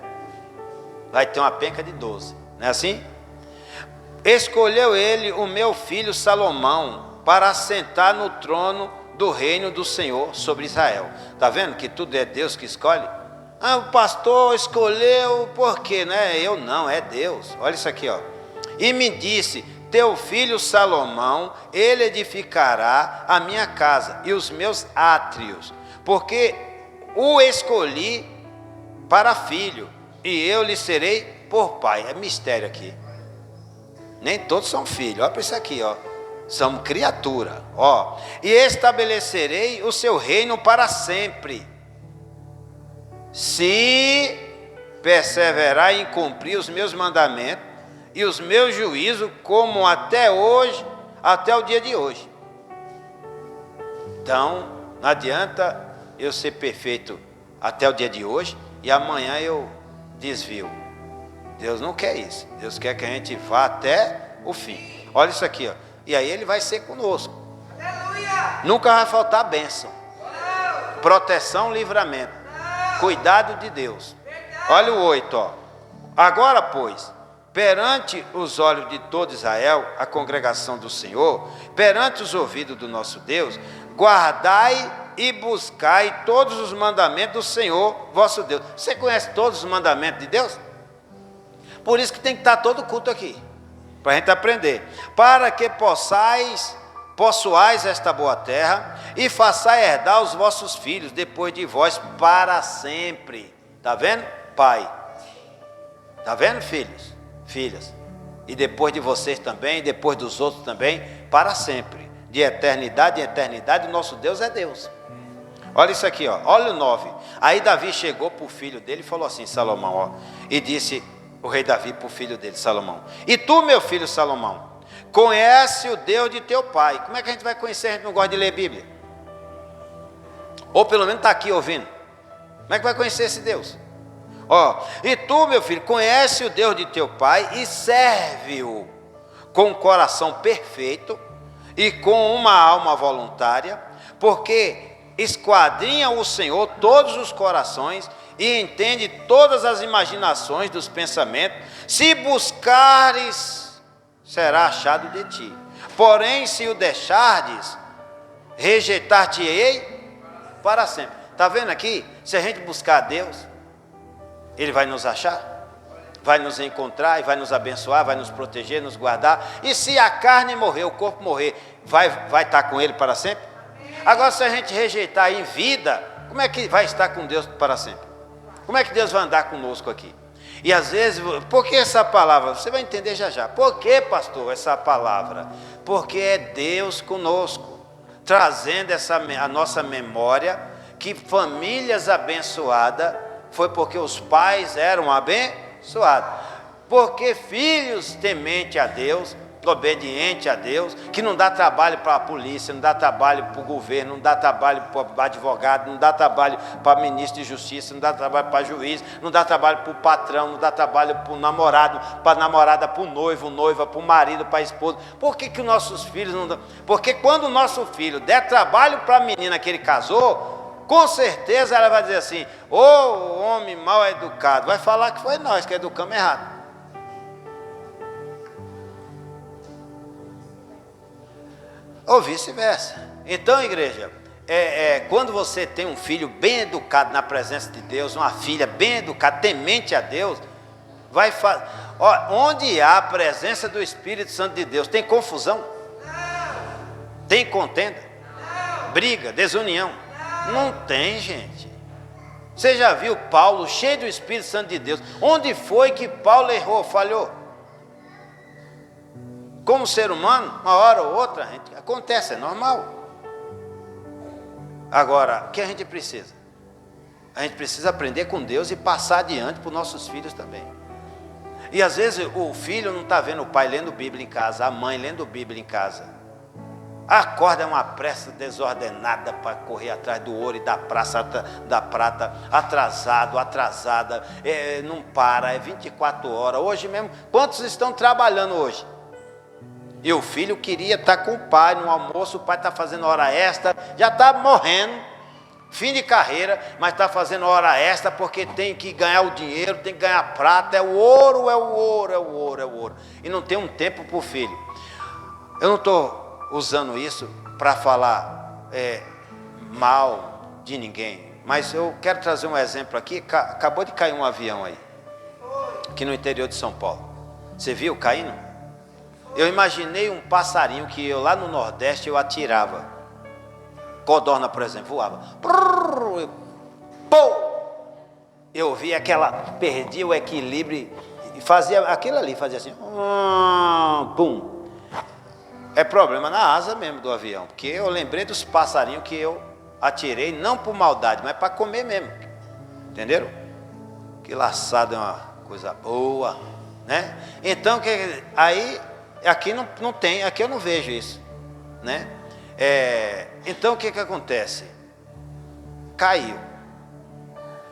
vai ter uma penca de 12. Não é assim? Escolheu ele o meu filho Salomão para assentar no trono do reino do Senhor sobre Israel. Está vendo que tudo é Deus que escolhe? Ah, o pastor escolheu, por quê? Não é eu não, é Deus. Olha isso aqui, ó. E me disse: teu filho Salomão, ele edificará a minha casa e os meus átrios, porque o escolhi para filho, e eu lhe serei por pai. É mistério aqui. Nem todos são filhos. Olha para isso aqui, ó. São criatura, ó. E estabelecerei o seu reino para sempre, se perseverar em cumprir os meus mandamentos e os meus juízos, como até hoje, até o dia de hoje. Então, não adianta eu ser perfeito até o dia de hoje e amanhã eu desvio. Deus não quer isso. Deus quer que a gente vá até o fim. Olha isso aqui, ó. E aí ele vai ser conosco. Aleluia. Nunca vai faltar bênção, proteção, livramento, cuidado de Deus. Olha o 8, ó. Agora, pois, perante os olhos de todo Israel, a congregação do Senhor, perante os ouvidos do nosso Deus, guardai e buscai todos os mandamentos do Senhor vosso Deus. Você conhece todos os mandamentos de Deus? Por isso que tem que estar todo culto aqui, para a gente aprender. Para que possuais esta boa terra e façais herdar os vossos filhos depois de vós para sempre. Está vendo, pai? Está vendo, filhos? Filhas? E depois de vocês também, depois dos outros também, para sempre. De eternidade em eternidade, o nosso Deus é Deus. Olha isso aqui, ó. Olha o 9. Aí Davi chegou para o filho dele e falou assim, Salomão, ó, e disse o rei Davi para o filho dele, Salomão: e tu, meu filho Salomão, conhece o Deus de teu pai. Como é que a gente vai conhecer? A gente não gosta de ler Bíblia. Ou pelo menos está aqui ouvindo. Como é que vai conhecer esse Deus? Ó, e tu, meu filho, conhece o Deus de teu pai e serve-o com um coração perfeito e com uma alma voluntária, porque esquadrinha o Senhor todos os corações e entende todas as imaginações dos pensamentos. Se buscares, será achado de ti. Porém, se o deixardes, rejeitar-te-ei para sempre. Está vendo aqui? Se a gente buscar a Deus, Ele vai nos achar, vai nos encontrar e vai nos abençoar, vai nos proteger, nos guardar. E se a carne morrer, o corpo morrer, vai estar com Ele para sempre? Agora, se a gente rejeitar em vida, como é que vai estar com Deus para sempre? Como é que Deus vai andar conosco aqui? E às vezes, por que essa palavra? Você vai entender já já. Por que, pastor, essa palavra? Porque é Deus conosco, trazendo a nossa memória, que famílias abençoadas foi porque os pais eram abençoados. Porque filhos tementes a Deus, obediente a Deus, que não dá trabalho para a polícia, não dá trabalho para o governo, não dá trabalho para advogado, não dá trabalho para ministro de justiça, não dá trabalho para juiz, não dá trabalho para o patrão, não dá trabalho para o namorado, para a namorada, para o noivo, noiva, para o marido, para a esposa. Por que que nossos filhos não dão? Porque quando o nosso filho der trabalho para a menina que ele casou, com certeza ela vai dizer assim: ô homem mal educado, vai falar que foi nós que educamos errado. Ou vice-versa. Então, igreja, quando você tem um filho bem educado na presença de Deus, uma filha bem educada, temente a Deus, vai fazer. Onde há a presença do Espírito Santo de Deus, tem confusão? Tem contenda? Briga, desunião? Não tem, gente. Você já viu Paulo cheio do Espírito Santo de Deus? Onde foi que Paulo errou, falhou? Como ser humano, uma hora ou outra, acontece, é normal. Agora, o que a gente precisa? A gente precisa aprender com Deus e passar adiante para os nossos filhos também. E às vezes o filho não está vendo o pai lendo Bíblia em casa, a mãe lendo Bíblia em casa. Acorda, é uma pressa desordenada para correr atrás do ouro e da prata, atrasada, não para, é 24 horas. Hoje mesmo, quantos estão trabalhando hoje? E o filho queria estar com o pai no almoço, o pai está fazendo hora extra, já está morrendo, fim de carreira, mas está fazendo hora extra porque tem que ganhar o dinheiro, tem que ganhar prata, é o ouro. E não tem um tempo para o filho. Eu não estou usando isso para falar mal de ninguém, mas eu quero trazer um exemplo aqui. Acabou de cair um avião aí, aqui no interior de São Paulo. Você viu caindo? Eu imaginei um passarinho que eu lá no Nordeste eu atirava. Codorna, por exemplo, voava. Eu vi aquela, perdia o equilíbrio e fazia aquilo ali, fazia assim. Pum. É problema na asa mesmo do avião, porque eu lembrei dos passarinhos que eu atirei, não por maldade, mas para comer mesmo. Entenderam? Que laçado é uma coisa boa, né? Então, aí... Aqui não tem, aqui eu não vejo isso, né? Então o que acontece? Caiu.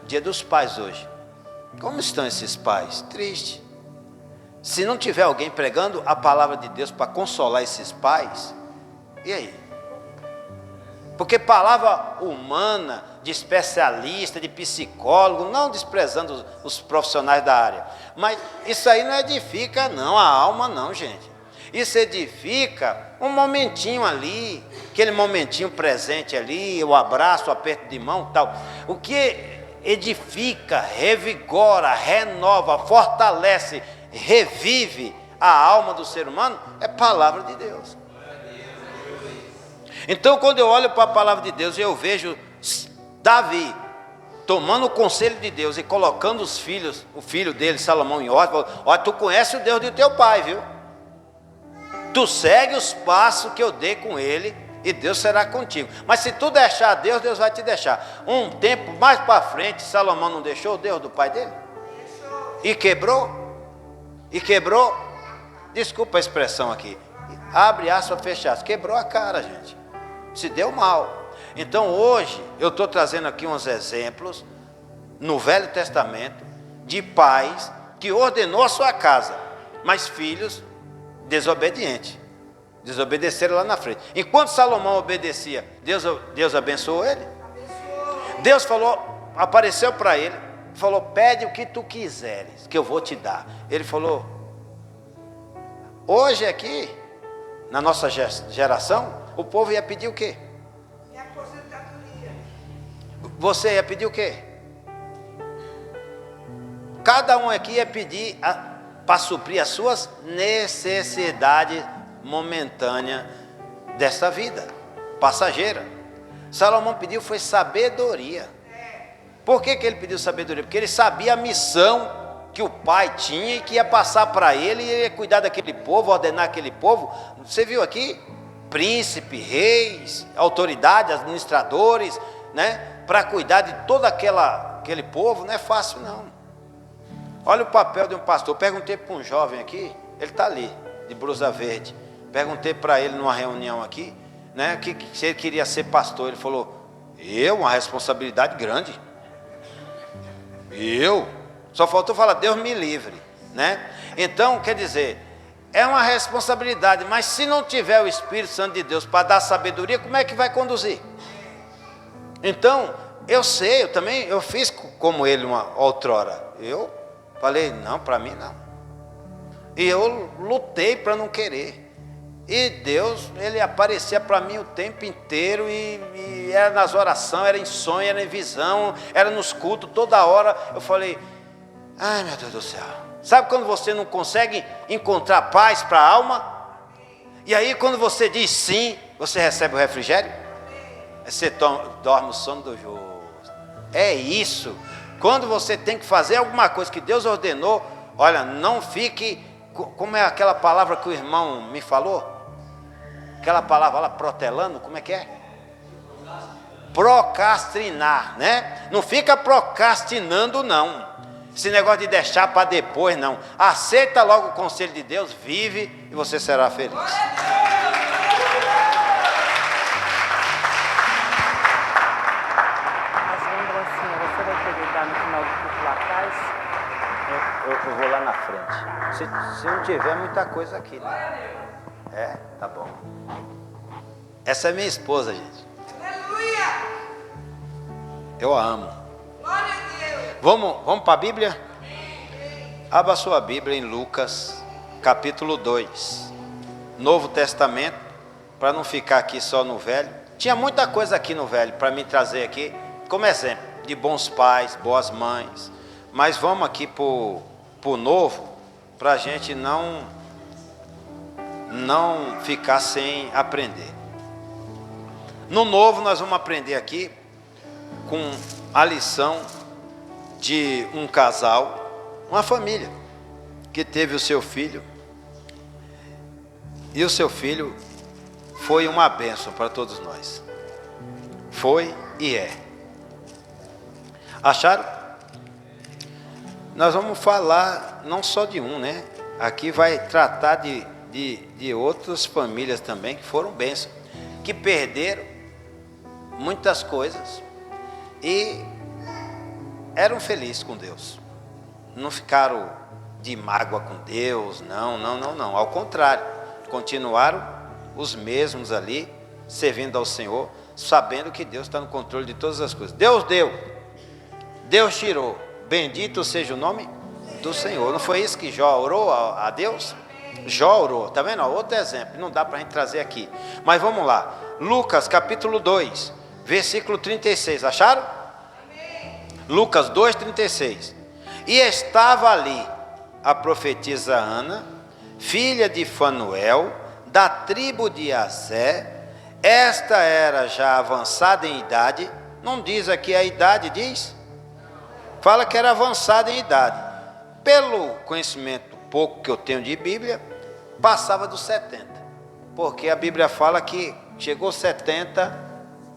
Dia dos pais hoje. Como estão esses pais? Triste. Se não tiver alguém pregando a palavra de Deus para consolar esses pais, e aí? Porque palavra humana, de especialista, de psicólogo, não desprezando os profissionais da área, mas isso aí não edifica não, a alma não, gente. Isso edifica um momentinho ali, aquele momentinho presente ali, o abraço, o aperto de mão, tal. O que edifica, revigora, renova, fortalece, revive a alma do ser humano é palavra de Deus. Então, quando eu olho para a palavra de Deus, eu vejo Davi tomando o conselho de Deus e colocando os filhos, o filho dele, Salomão, em ordem. Olha, tu conhece o Deus do teu pai, viu? Tu segue os passos que eu dei com ele e Deus será contigo. Mas se tu deixar Deus, Deus vai te deixar. Um tempo mais para frente, Salomão não deixou o Deus do pai dele? E quebrou? Desculpa a expressão aqui. Abre aspas, fecha aspas. Quebrou a cara, gente. Se deu mal. Então hoje eu estou trazendo aqui uns exemplos no Velho Testamento de pais que ordenou a sua casa, mas filhos desobedientes, desobedeceram lá na frente. Enquanto Salomão obedecia, Deus abençoou ele. Deus falou, apareceu para ele, falou: pede o que tu quiseres, que eu vou te dar. Ele falou: hoje aqui, na nossa geração, o povo ia pedir o quê? Minha aposentadoria. Você ia pedir o quê? Cada um aqui ia pedir para suprir as suas necessidades momentâneas dessa vida passageira. Salomão pediu foi sabedoria. Por que ele pediu sabedoria? Porque ele sabia a missão que o pai tinha e que ia passar para ele, e ele ia cuidar daquele povo, ordenar aquele povo. Você viu aqui? Príncipe, reis, autoridades, administradores, né? Para cuidar de todo aquele povo, não é fácil não. Olha o papel de um pastor. Perguntei para um jovem aqui, ele está ali, de blusa verde. Perguntei para ele numa reunião aqui, né, que se ele queria ser pastor. Ele falou: uma responsabilidade grande. Só faltou falar: Deus me livre, né? Então, quer dizer, é uma responsabilidade, mas se não tiver o Espírito Santo de Deus para dar sabedoria, como é que vai conduzir? Então, eu fiz como ele uma outrora. Eu falei: não, para mim não. E eu lutei para não querer. E Deus, ele aparecia para mim o tempo inteiro, e era nas orações, era em sonho, era em visão, era nos cultos, toda hora. Eu falei: ai, meu Deus do céu. Sabe quando você não consegue encontrar paz para a alma? E aí quando você diz sim, você recebe o refrigério? Você dorme o sono do justo. É isso. Quando você tem que fazer alguma coisa que Deus ordenou, olha, não fique, como é aquela palavra que o irmão me falou? Aquela palavra lá, protelando, como é que é? Procrastinar, né? Não fica procrastinando não. Esse negócio de deixar para depois, não. Aceita logo o conselho de Deus, vive e você será feliz. Fazendo assim, você vai querer dar no final do culto lá atrás? Eu vou lá na frente. Se não tiver muita coisa aqui, né? Tá bom. Essa é minha esposa, gente. Aleluia! Eu a amo. Glória a Deus! Vamos para a Bíblia? Abra a sua Bíblia em Lucas, capítulo 2. Novo Testamento, para não ficar aqui só no Velho. Tinha muita coisa aqui no Velho para me trazer aqui, como exemplo, de bons pais, boas mães. Mas vamos aqui para o Novo, para a gente não ficar sem aprender. No Novo nós vamos aprender aqui com a lição de um casal, uma família, que teve o seu filho, e o seu filho foi uma bênção para todos nós. Foi e é. Acharam? Nós vamos falar não só de um, né? Aqui vai tratar de outras famílias também que foram bênçãos, que perderam muitas coisas e eram felizes com Deus. Não ficaram de mágoa com Deus, não. Ao contrário, continuaram os mesmos ali, servindo ao Senhor, sabendo que Deus está no controle de todas as coisas. Deus deu, Deus tirou, bendito seja o nome do Senhor. Não foi isso que Jó orou a Deus? Jó orou, está vendo? Outro exemplo, não dá para a gente trazer aqui. Mas vamos lá, Lucas capítulo 2, versículo 36, acharam? Lucas 2, 36. E estava ali a profetisa Ana, filha de Fanuel, da tribo de Assé. Esta era já avançada em idade. Não diz aqui a idade, diz? Fala que era avançada em idade. Pelo conhecimento pouco que eu tenho de Bíblia, passava dos 70. Porque a Bíblia fala que chegou 70,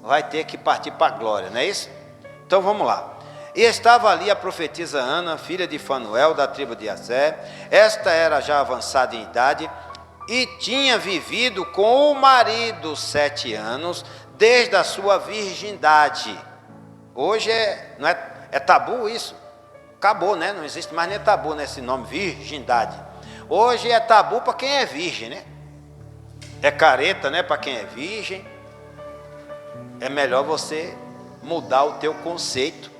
vai ter que partir para a glória, não é isso? Então vamos lá. E estava ali a profetisa Ana, filha de Fanuel, da tribo de Assé. Esta era já avançada em idade e tinha vivido com o marido 7 anos, desde a sua virgindade. Hoje não é tabu isso? Acabou, né? Não existe mais nem tabu nesse nome, virgindade. Hoje é tabu para quem é virgem, né? É careta, né? Para quem é virgem. É melhor você mudar o teu conceito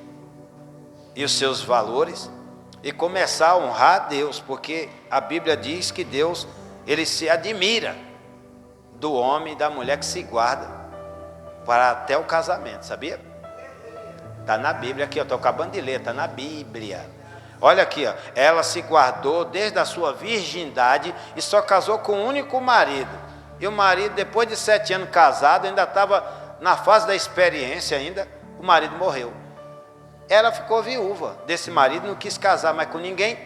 e os seus valores e começar a honrar a Deus, porque a Bíblia diz que Deus, ele se admira do homem e da mulher que se guarda para até o casamento, sabia? Está na Bíblia aqui, eu estou acabando de ler, está na Bíblia. Olha aqui, ó, ela se guardou desde a sua virgindade e só casou com um único marido. E o marido, depois de 7 anos casado, ainda estava na fase da experiência ainda, o marido morreu. Ela ficou viúva desse marido, não quis casar mais com ninguém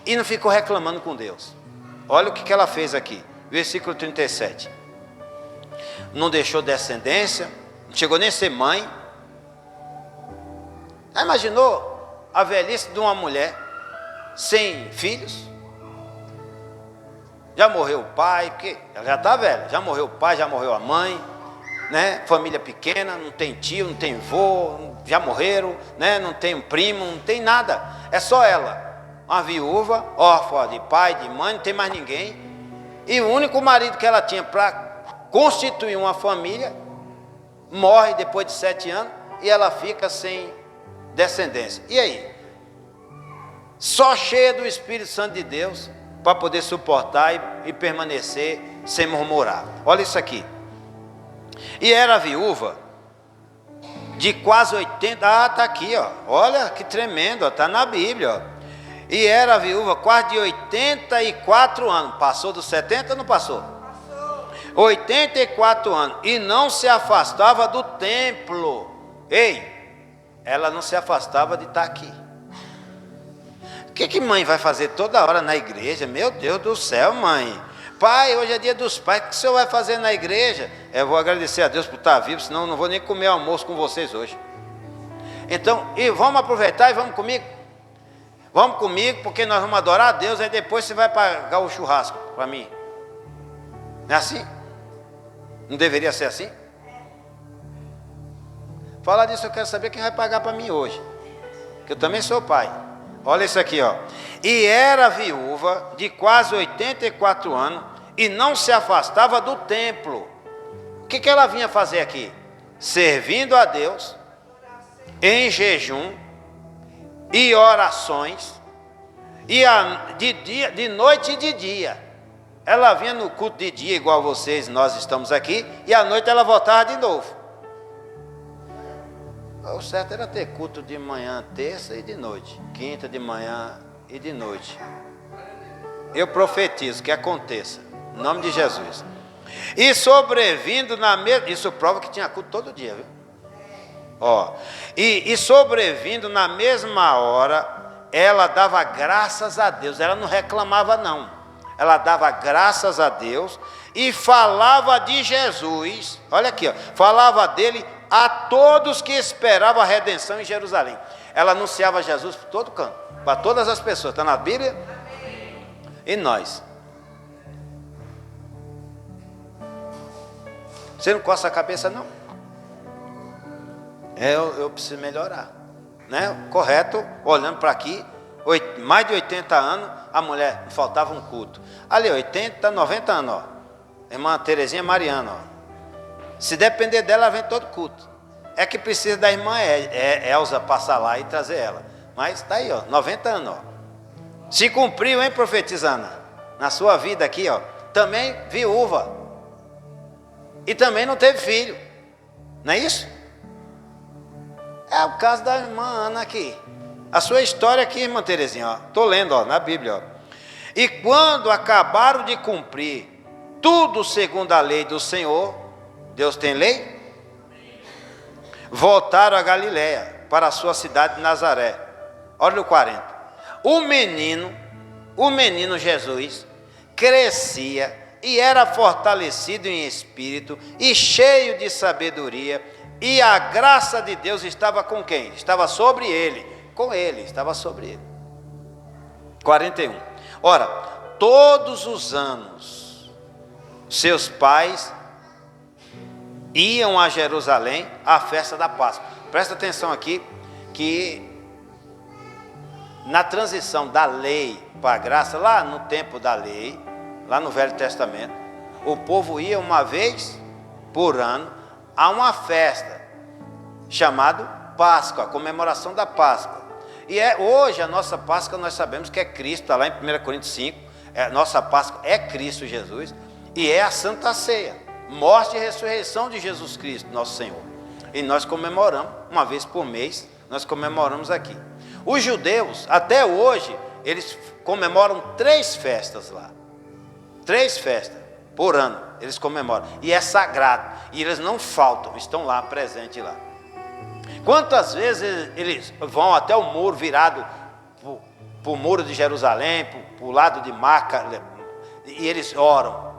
e não ficou reclamando com Deus. Olha o que ela fez aqui, versículo 37. Não deixou descendência, não chegou nem a ser mãe. Já imaginou a velhice de uma mulher sem filhos? Já morreu o pai, porque ela já está velha, já morreu o pai, já morreu a mãe, né? Família pequena, não tem tio, não tem vô, já morreram, né? Não tem um primo, não tem nada, é só ela, uma viúva, órfã de pai, de mãe, não tem mais ninguém, e o único marido que ela tinha para constituir uma família, morre depois de 7 anos, e ela fica sem descendência. E aí? Só cheia do Espírito Santo de Deus, para poder suportar e permanecer sem murmurar. Olha isso aqui. E era viúva de quase 80. Ah, está aqui, ó. Olha que tremendo, está na Bíblia, ó. E era viúva quase de 84 anos. Passou dos 70 ou não passou? Passou. 84 anos. E não se afastava do templo. Ei, ela não se afastava de estar aqui. O que mãe vai fazer toda hora na igreja? Meu Deus do céu, mãe. Pai, hoje é dia dos pais, o que o senhor vai fazer na igreja? Eu vou agradecer a Deus por estar vivo, senão eu não vou nem comer almoço com vocês hoje. Então, e vamos aproveitar e vamos comigo? Vamos comigo, porque nós vamos adorar a Deus, aí depois você vai pagar o churrasco para mim. Não é assim? Não deveria ser assim? Falar disso, eu quero saber quem vai pagar para mim hoje, que eu também sou pai. Olha isso aqui, ó. E era viúva de quase 84 anos e não se afastava do templo. O que ela vinha fazer aqui? Servindo a Deus em jejum e orações, e de noite e de dia. Ela vinha no culto de dia, igual vocês, nós estamos aqui, e à noite ela voltava de novo. O certo era ter culto de manhã, terça e de noite, quinta de manhã e de noite. Eu profetizo que aconteça, em nome de Jesus. E sobrevindo na mesma, isso prova que tinha culto todo dia, viu? Ó, e sobrevindo na mesma hora, ela dava graças a Deus, ela não reclamava não, ela dava graças a Deus e falava de Jesus, olha aqui, ó, falava dele a todos que esperavam a redenção em Jerusalém. Ela anunciava Jesus por todo canto, para todas as pessoas. Está na Bíblia? E nós? Você não coça a cabeça, não? Eu preciso melhorar, né? Correto, olhando para aqui, mais de 80 anos, a mulher, faltava um culto. Ali, 80, 90 anos, ó. Irmã Terezinha Mariana, ó. Se depender dela, ela vem todo culto. É que precisa da irmã Elza passar lá e trazer ela. Mas está aí, ó, 90 anos. Ó. Se cumpriu, hein, profetizana? Na sua vida aqui, ó. Também viúva. E também não teve filho. Não é isso? É o caso da irmã Ana aqui. A sua história aqui, irmã Terezinha, estou lendo na Bíblia. Ó. E quando acabaram de cumprir tudo segundo a lei do Senhor, Deus tem lei? Voltaram a Galiléia, para a sua cidade de Nazaré. Olha o 40. O menino Jesus, crescia e era fortalecido em espírito e cheio de sabedoria, e a graça de Deus estava com quem? Estava sobre ele. Com ele, estava sobre ele. 41. Ora, todos os anos, seus pais iam a Jerusalém à festa da Páscoa. Presta atenção aqui, que na transição da lei para a graça, lá no tempo da lei, lá no Velho Testamento, o povo ia uma vez por ano a uma festa chamada Páscoa, a comemoração da Páscoa. E hoje a nossa Páscoa nós sabemos que é Cristo, está lá em 1 Coríntios 5, nossa Páscoa é Cristo Jesus, e é a Santa Ceia, morte e ressurreição de Jesus Cristo, nosso Senhor. E nós comemoramos, uma vez por mês, nós comemoramos aqui. Os judeus, até hoje, eles comemoram 3 festas lá. 3 festas por ano, eles comemoram. E é sagrado, e eles não faltam, estão lá, presentes lá. Quantas vezes eles vão até o muro virado para o muro de Jerusalém, para o lado de Maca, e eles oram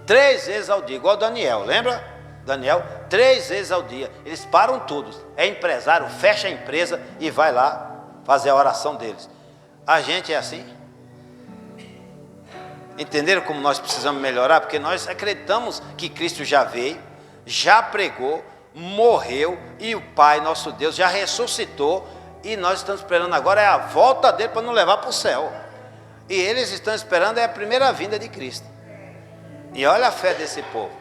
3 vezes ao dia, igual Daniel, lembra? Daniel, 3 vezes ao dia, eles param tudo, é empresário, fecha a empresa e vai lá fazer a oração deles. A gente é assim? Entenderam como nós precisamos melhorar? Porque nós acreditamos que Cristo já veio, já pregou, morreu, e o Pai, nosso Deus, já ressuscitou, e nós estamos esperando agora a volta dele para nos levar para o céu. E eles estão esperando a primeira vinda de Cristo. E olha a fé desse povo.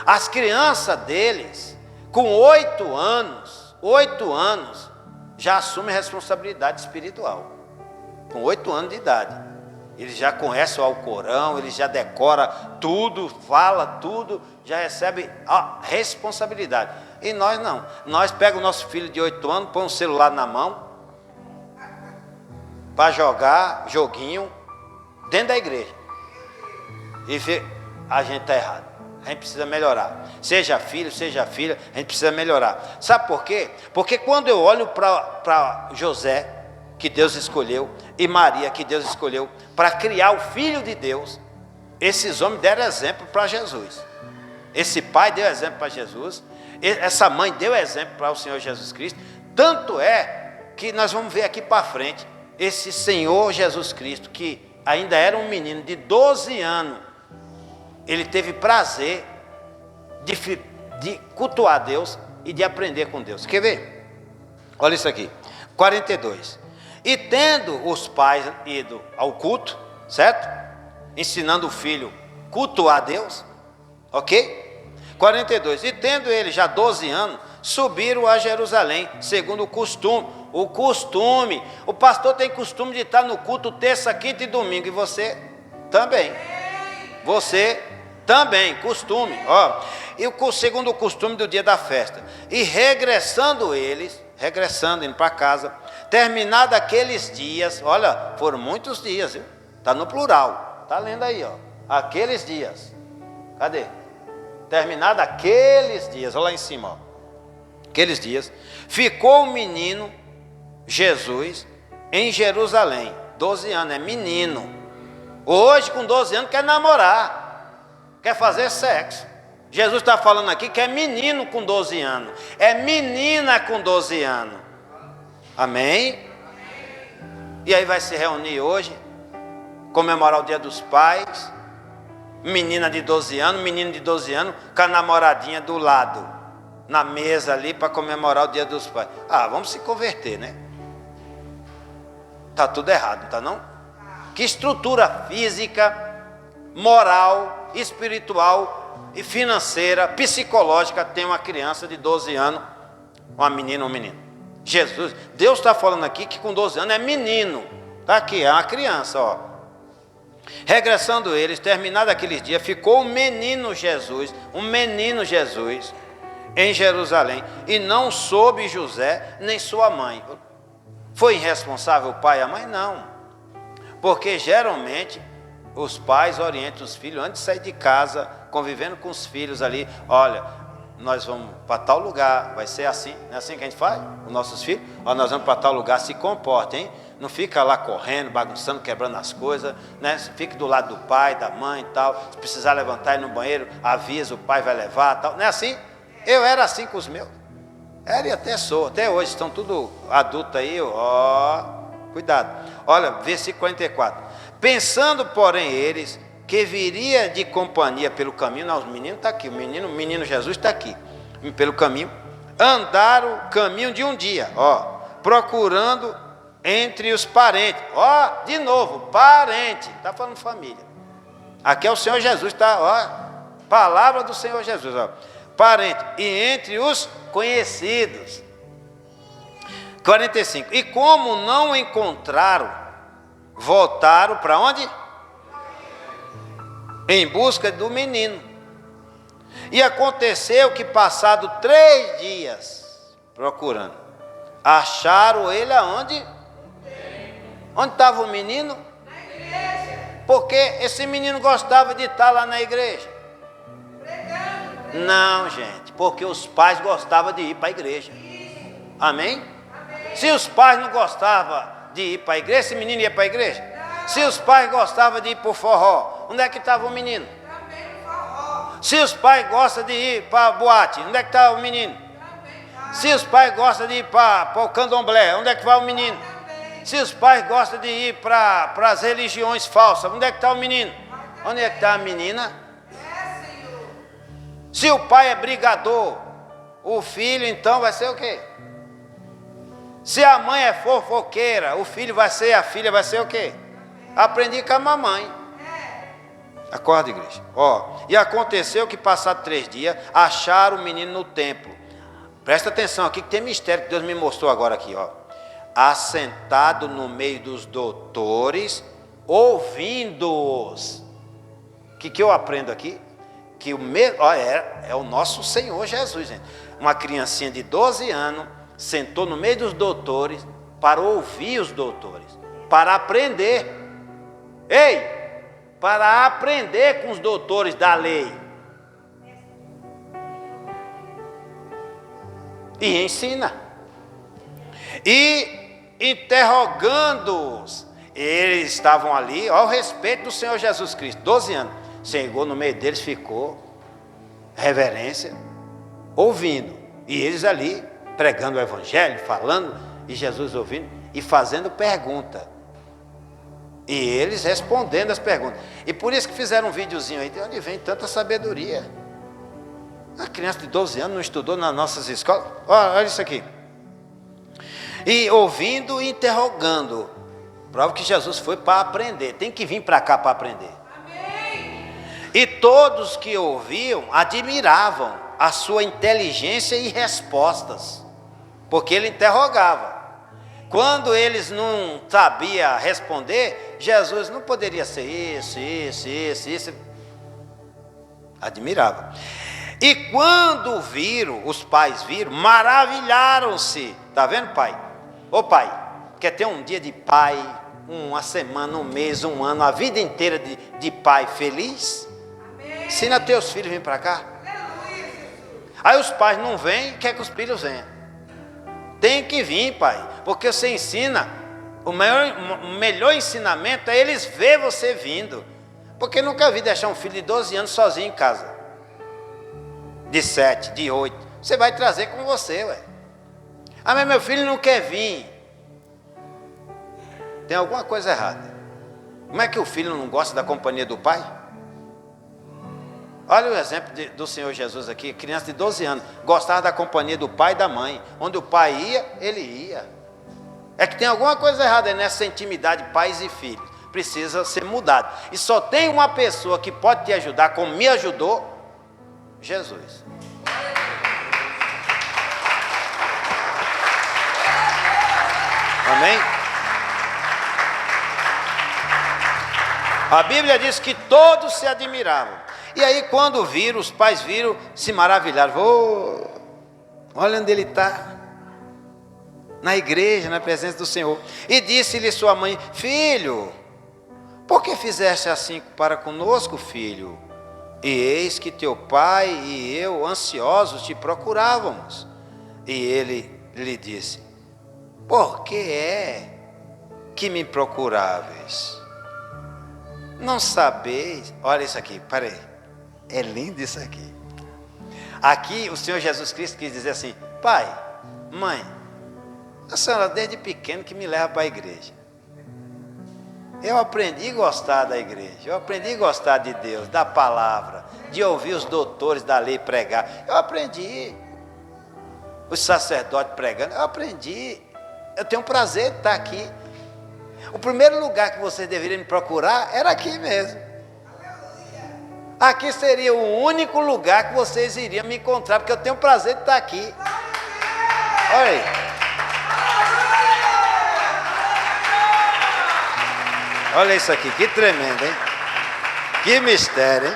As crianças deles, com 8 anos, já assumem responsabilidade espiritual. Com 8 anos de idade. Eles já conhecem o Alcorão, eles já decoram tudo, fala tudo, já recebe a responsabilidade. E nós não. Nós pegamos o nosso filho de 8 anos, põe um celular na mão, para jogar joguinho dentro da igreja. E vê, a gente está errado. A gente precisa melhorar. Seja filho, seja filha, a gente precisa melhorar. Sabe por quê? Porque quando eu olho para José, que Deus escolheu, e Maria, que Deus escolheu, para criar o Filho de Deus, esses homens deram exemplo para Jesus. Esse pai deu exemplo para Jesus, essa mãe deu exemplo para o Senhor Jesus Cristo. Tanto é que nós vamos ver aqui para frente, esse Senhor Jesus Cristo, que ainda era um menino de 12 anos, ele teve prazer de cultuar Deus e de aprender com Deus. Quer ver? Olha isso aqui, 42. E tendo os pais ido ao culto, certo? Ensinando o filho a cultuar Deus, ok? 42. E tendo ele já 12 anos, subiram a Jerusalém, segundo o costume. O pastor tem costume de estar no culto terça, quinta e domingo, e você também. Você também, costume, ó. E segundo o costume do dia da festa. E regressando, indo para casa, terminado aqueles dias, olha, foram muitos dias, viu? Está no plural, está lendo aí, ó. Aqueles dias, cadê? Terminado aqueles dias, olha lá em cima, ó. Aqueles dias, ficou o menino Jesus em Jerusalém, 12 anos, é menino. Hoje com 12 anos quer namorar, quer fazer sexo. Jesus está falando aqui que é menino com 12 anos, é menina com 12 anos. Amém? E aí vai se reunir hoje, comemorar o dia dos pais, menina de 12 anos, menino de 12 anos, com a namoradinha do lado, na mesa ali para comemorar o dia dos pais. Ah, vamos se converter, né? Está tudo errado, não está não? Que estrutura física, moral, espiritual e financeira, psicológica tem uma criança de 12 anos, uma menina ou um menino. Jesus, Deus está falando aqui que com 12 anos é menino. Está aqui, é uma criança, ó. Regressando eles, terminado aqueles dias, ficou um menino Jesus em Jerusalém, e não soube José nem sua mãe. Foi irresponsável o pai e a mãe? Não. Porque geralmente os pais orientam os filhos antes de sair de casa, convivendo com os filhos ali. Olha, nós vamos para tal lugar, vai ser assim, não é assim que a gente faz? Os nossos filhos, ó, nós vamos para tal lugar, se comportem, hein? Não fica lá correndo, bagunçando, quebrando as coisas, né? Fique do lado do pai, da mãe e tal. Se precisar levantar e ir no banheiro, avisa, o pai vai levar tal. Não é assim? Eu era assim com os meus. Era e até sou, até hoje, estão tudo adultos aí, ó, cuidado. Olha, versículo 44. Pensando, porém, eles que viria de companhia pelo caminho, não, os meninos estão aqui, o menino Jesus está aqui, pelo caminho, andaram o caminho de um dia, ó, procurando entre os parentes, ó, de novo, parente, está falando família. Aqui é o Senhor Jesus, tá, ó, palavra do Senhor Jesus, ó, parente, e entre os conhecidos. 45. E como não encontraram, voltaram para onde? Em busca do menino. E aconteceu que, passado 3 dias procurando, acharam ele aonde? Onde estava o menino? Na igreja. Porque esse menino gostava de estar lá na igreja. Pregando. Não, gente, porque os pais gostavam de ir para a igreja. Amém? Se os pais não gostavam de ir para a igreja, esse menino ia para a igreja? Se os pais gostavam de ir para o forró, onde é que estava o menino? Também no forró. Se os pais gostam de ir para a boate, onde é que está o menino? Também vai. Se os pais gostam de ir para o candomblé, onde é que vai o menino? Também. Se os pais gostam de ir para as religiões falsas, onde é que está o menino? Onde é que está a menina? É, Senhor. Se o pai é brigador, o filho então vai ser o quê? Se a mãe é fofoqueira, o filho vai ser, a filha vai ser o quê? Aprendi com a mamãe. Acorda, igreja. Ó, e aconteceu que, passado 3 dias, acharam o menino no templo. Presta atenção aqui que tem mistério que Deus me mostrou agora aqui, ó. Assentado no meio dos doutores, ouvindo-os. O que eu aprendo aqui? Que o mesmo, ó, é o nosso Senhor Jesus, gente. Uma criancinha de 12 anos sentou no meio dos doutores para ouvir os doutores, para aprender. Ei, para aprender com os doutores da lei. E ensina. E interrogando-os, eles estavam ali, ao respeito do Senhor Jesus Cristo, 12 anos. Chegou no meio deles, ficou, reverência, ouvindo. E eles ali, pregando o evangelho, falando, e Jesus ouvindo e fazendo pergunta. E eles respondendo as perguntas. E por isso que fizeram um videozinho aí, de onde vem tanta sabedoria. A criança de 12 anos não estudou nas nossas escolas. Olha isso aqui. E ouvindo e interrogando. Prova que Jesus foi para aprender. Tem que vir para cá para aprender. Amém. E todos que ouviam admiravam a sua inteligência e respostas, porque ele interrogava. Quando eles não sabiam responder, Jesus não poderia ser isso. Admirava. E quando viram, os pais viram, maravilharam-se. Está vendo, pai? Ô pai, quer ter um dia de pai, uma semana, um mês, um ano, a vida inteira de pai feliz? Amém. Ensina teus filhos a vir para cá. Aleluia, Jesus. Aí os pais não vêm, quer que os filhos venham. Tem que vir, pai, porque você ensina, o melhor ensinamento é eles ver você vindo. Porque nunca vi deixar um filho de 12 anos sozinho em casa. De 7, de 8. Você vai trazer com você, ué. Ah, mas meu filho não quer vir. Tem alguma coisa errada. Como é que o filho não gosta da companhia do pai? Olha o exemplo do Senhor Jesus aqui, criança de 12 anos, gostava da companhia do pai e da mãe. Onde o pai ia, ele ia. É que tem alguma coisa errada aí nessa intimidade, pais e filhos. Precisa ser mudado. E só tem uma pessoa que pode te ajudar, como me ajudou, Jesus. Amém? A Bíblia diz que todos se admiravam. E aí quando viram, os pais viram, se maravilharam. Oh, olha onde ele está. Na igreja, na presença do Senhor. E disse-lhe sua mãe: filho, por que fizeste assim para conosco, filho? E eis que teu pai e eu, ansiosos, te procurávamos. E ele lhe disse: por que é que me procuráveis? Não sabeis? Olha isso aqui, peraí. É lindo isso aqui. Aqui o Senhor Jesus Cristo quis dizer assim: pai, mãe, a senhora desde pequeno que me leva para a igreja. Eu aprendi a gostar da igreja, eu aprendi a gostar de Deus, da palavra, de ouvir os doutores da lei pregar. Eu aprendi, os sacerdotes pregando, eu aprendi. Eu tenho prazer de estar aqui. O primeiro lugar que vocês deveriam me procurar era aqui mesmo. Aqui seria o único lugar que vocês iriam me encontrar, porque eu tenho prazer de estar aqui. Olha aí. Olha isso aqui, que tremendo, hein? Que mistério, hein?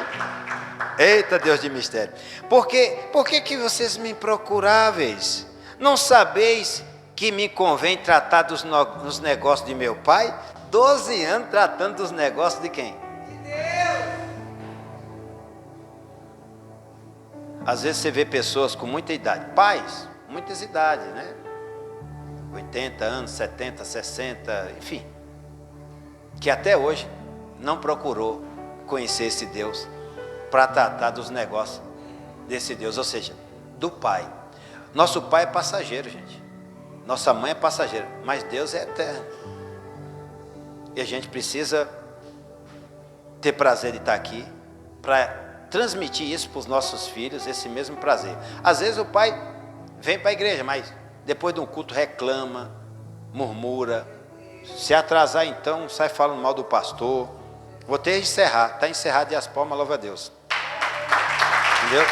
Eita Deus de mistério. Por que vocês me procuráveis? Não sabeis que me convém tratar dos negócios de meu pai? 12 anos tratando dos negócios de quem? De Deus. Às vezes você vê pessoas com muita idade, pais, muitas idades, né? 80 anos, 70, 60, enfim, que até hoje não procurou conhecer esse Deus para tratar dos negócios desse Deus, ou seja, do Pai. Nosso pai é passageiro, gente. Nossa mãe é passageira, mas Deus é eterno. E a gente precisa ter prazer de estar aqui para transmitir isso para os nossos filhos, esse mesmo prazer. Às vezes o pai vem para a igreja, mas depois de um culto reclama, murmura. Se atrasar então, sai falando mal do pastor. Vou ter que encerrar. Está encerrado e as palmas, louva a Deus. Entendeu?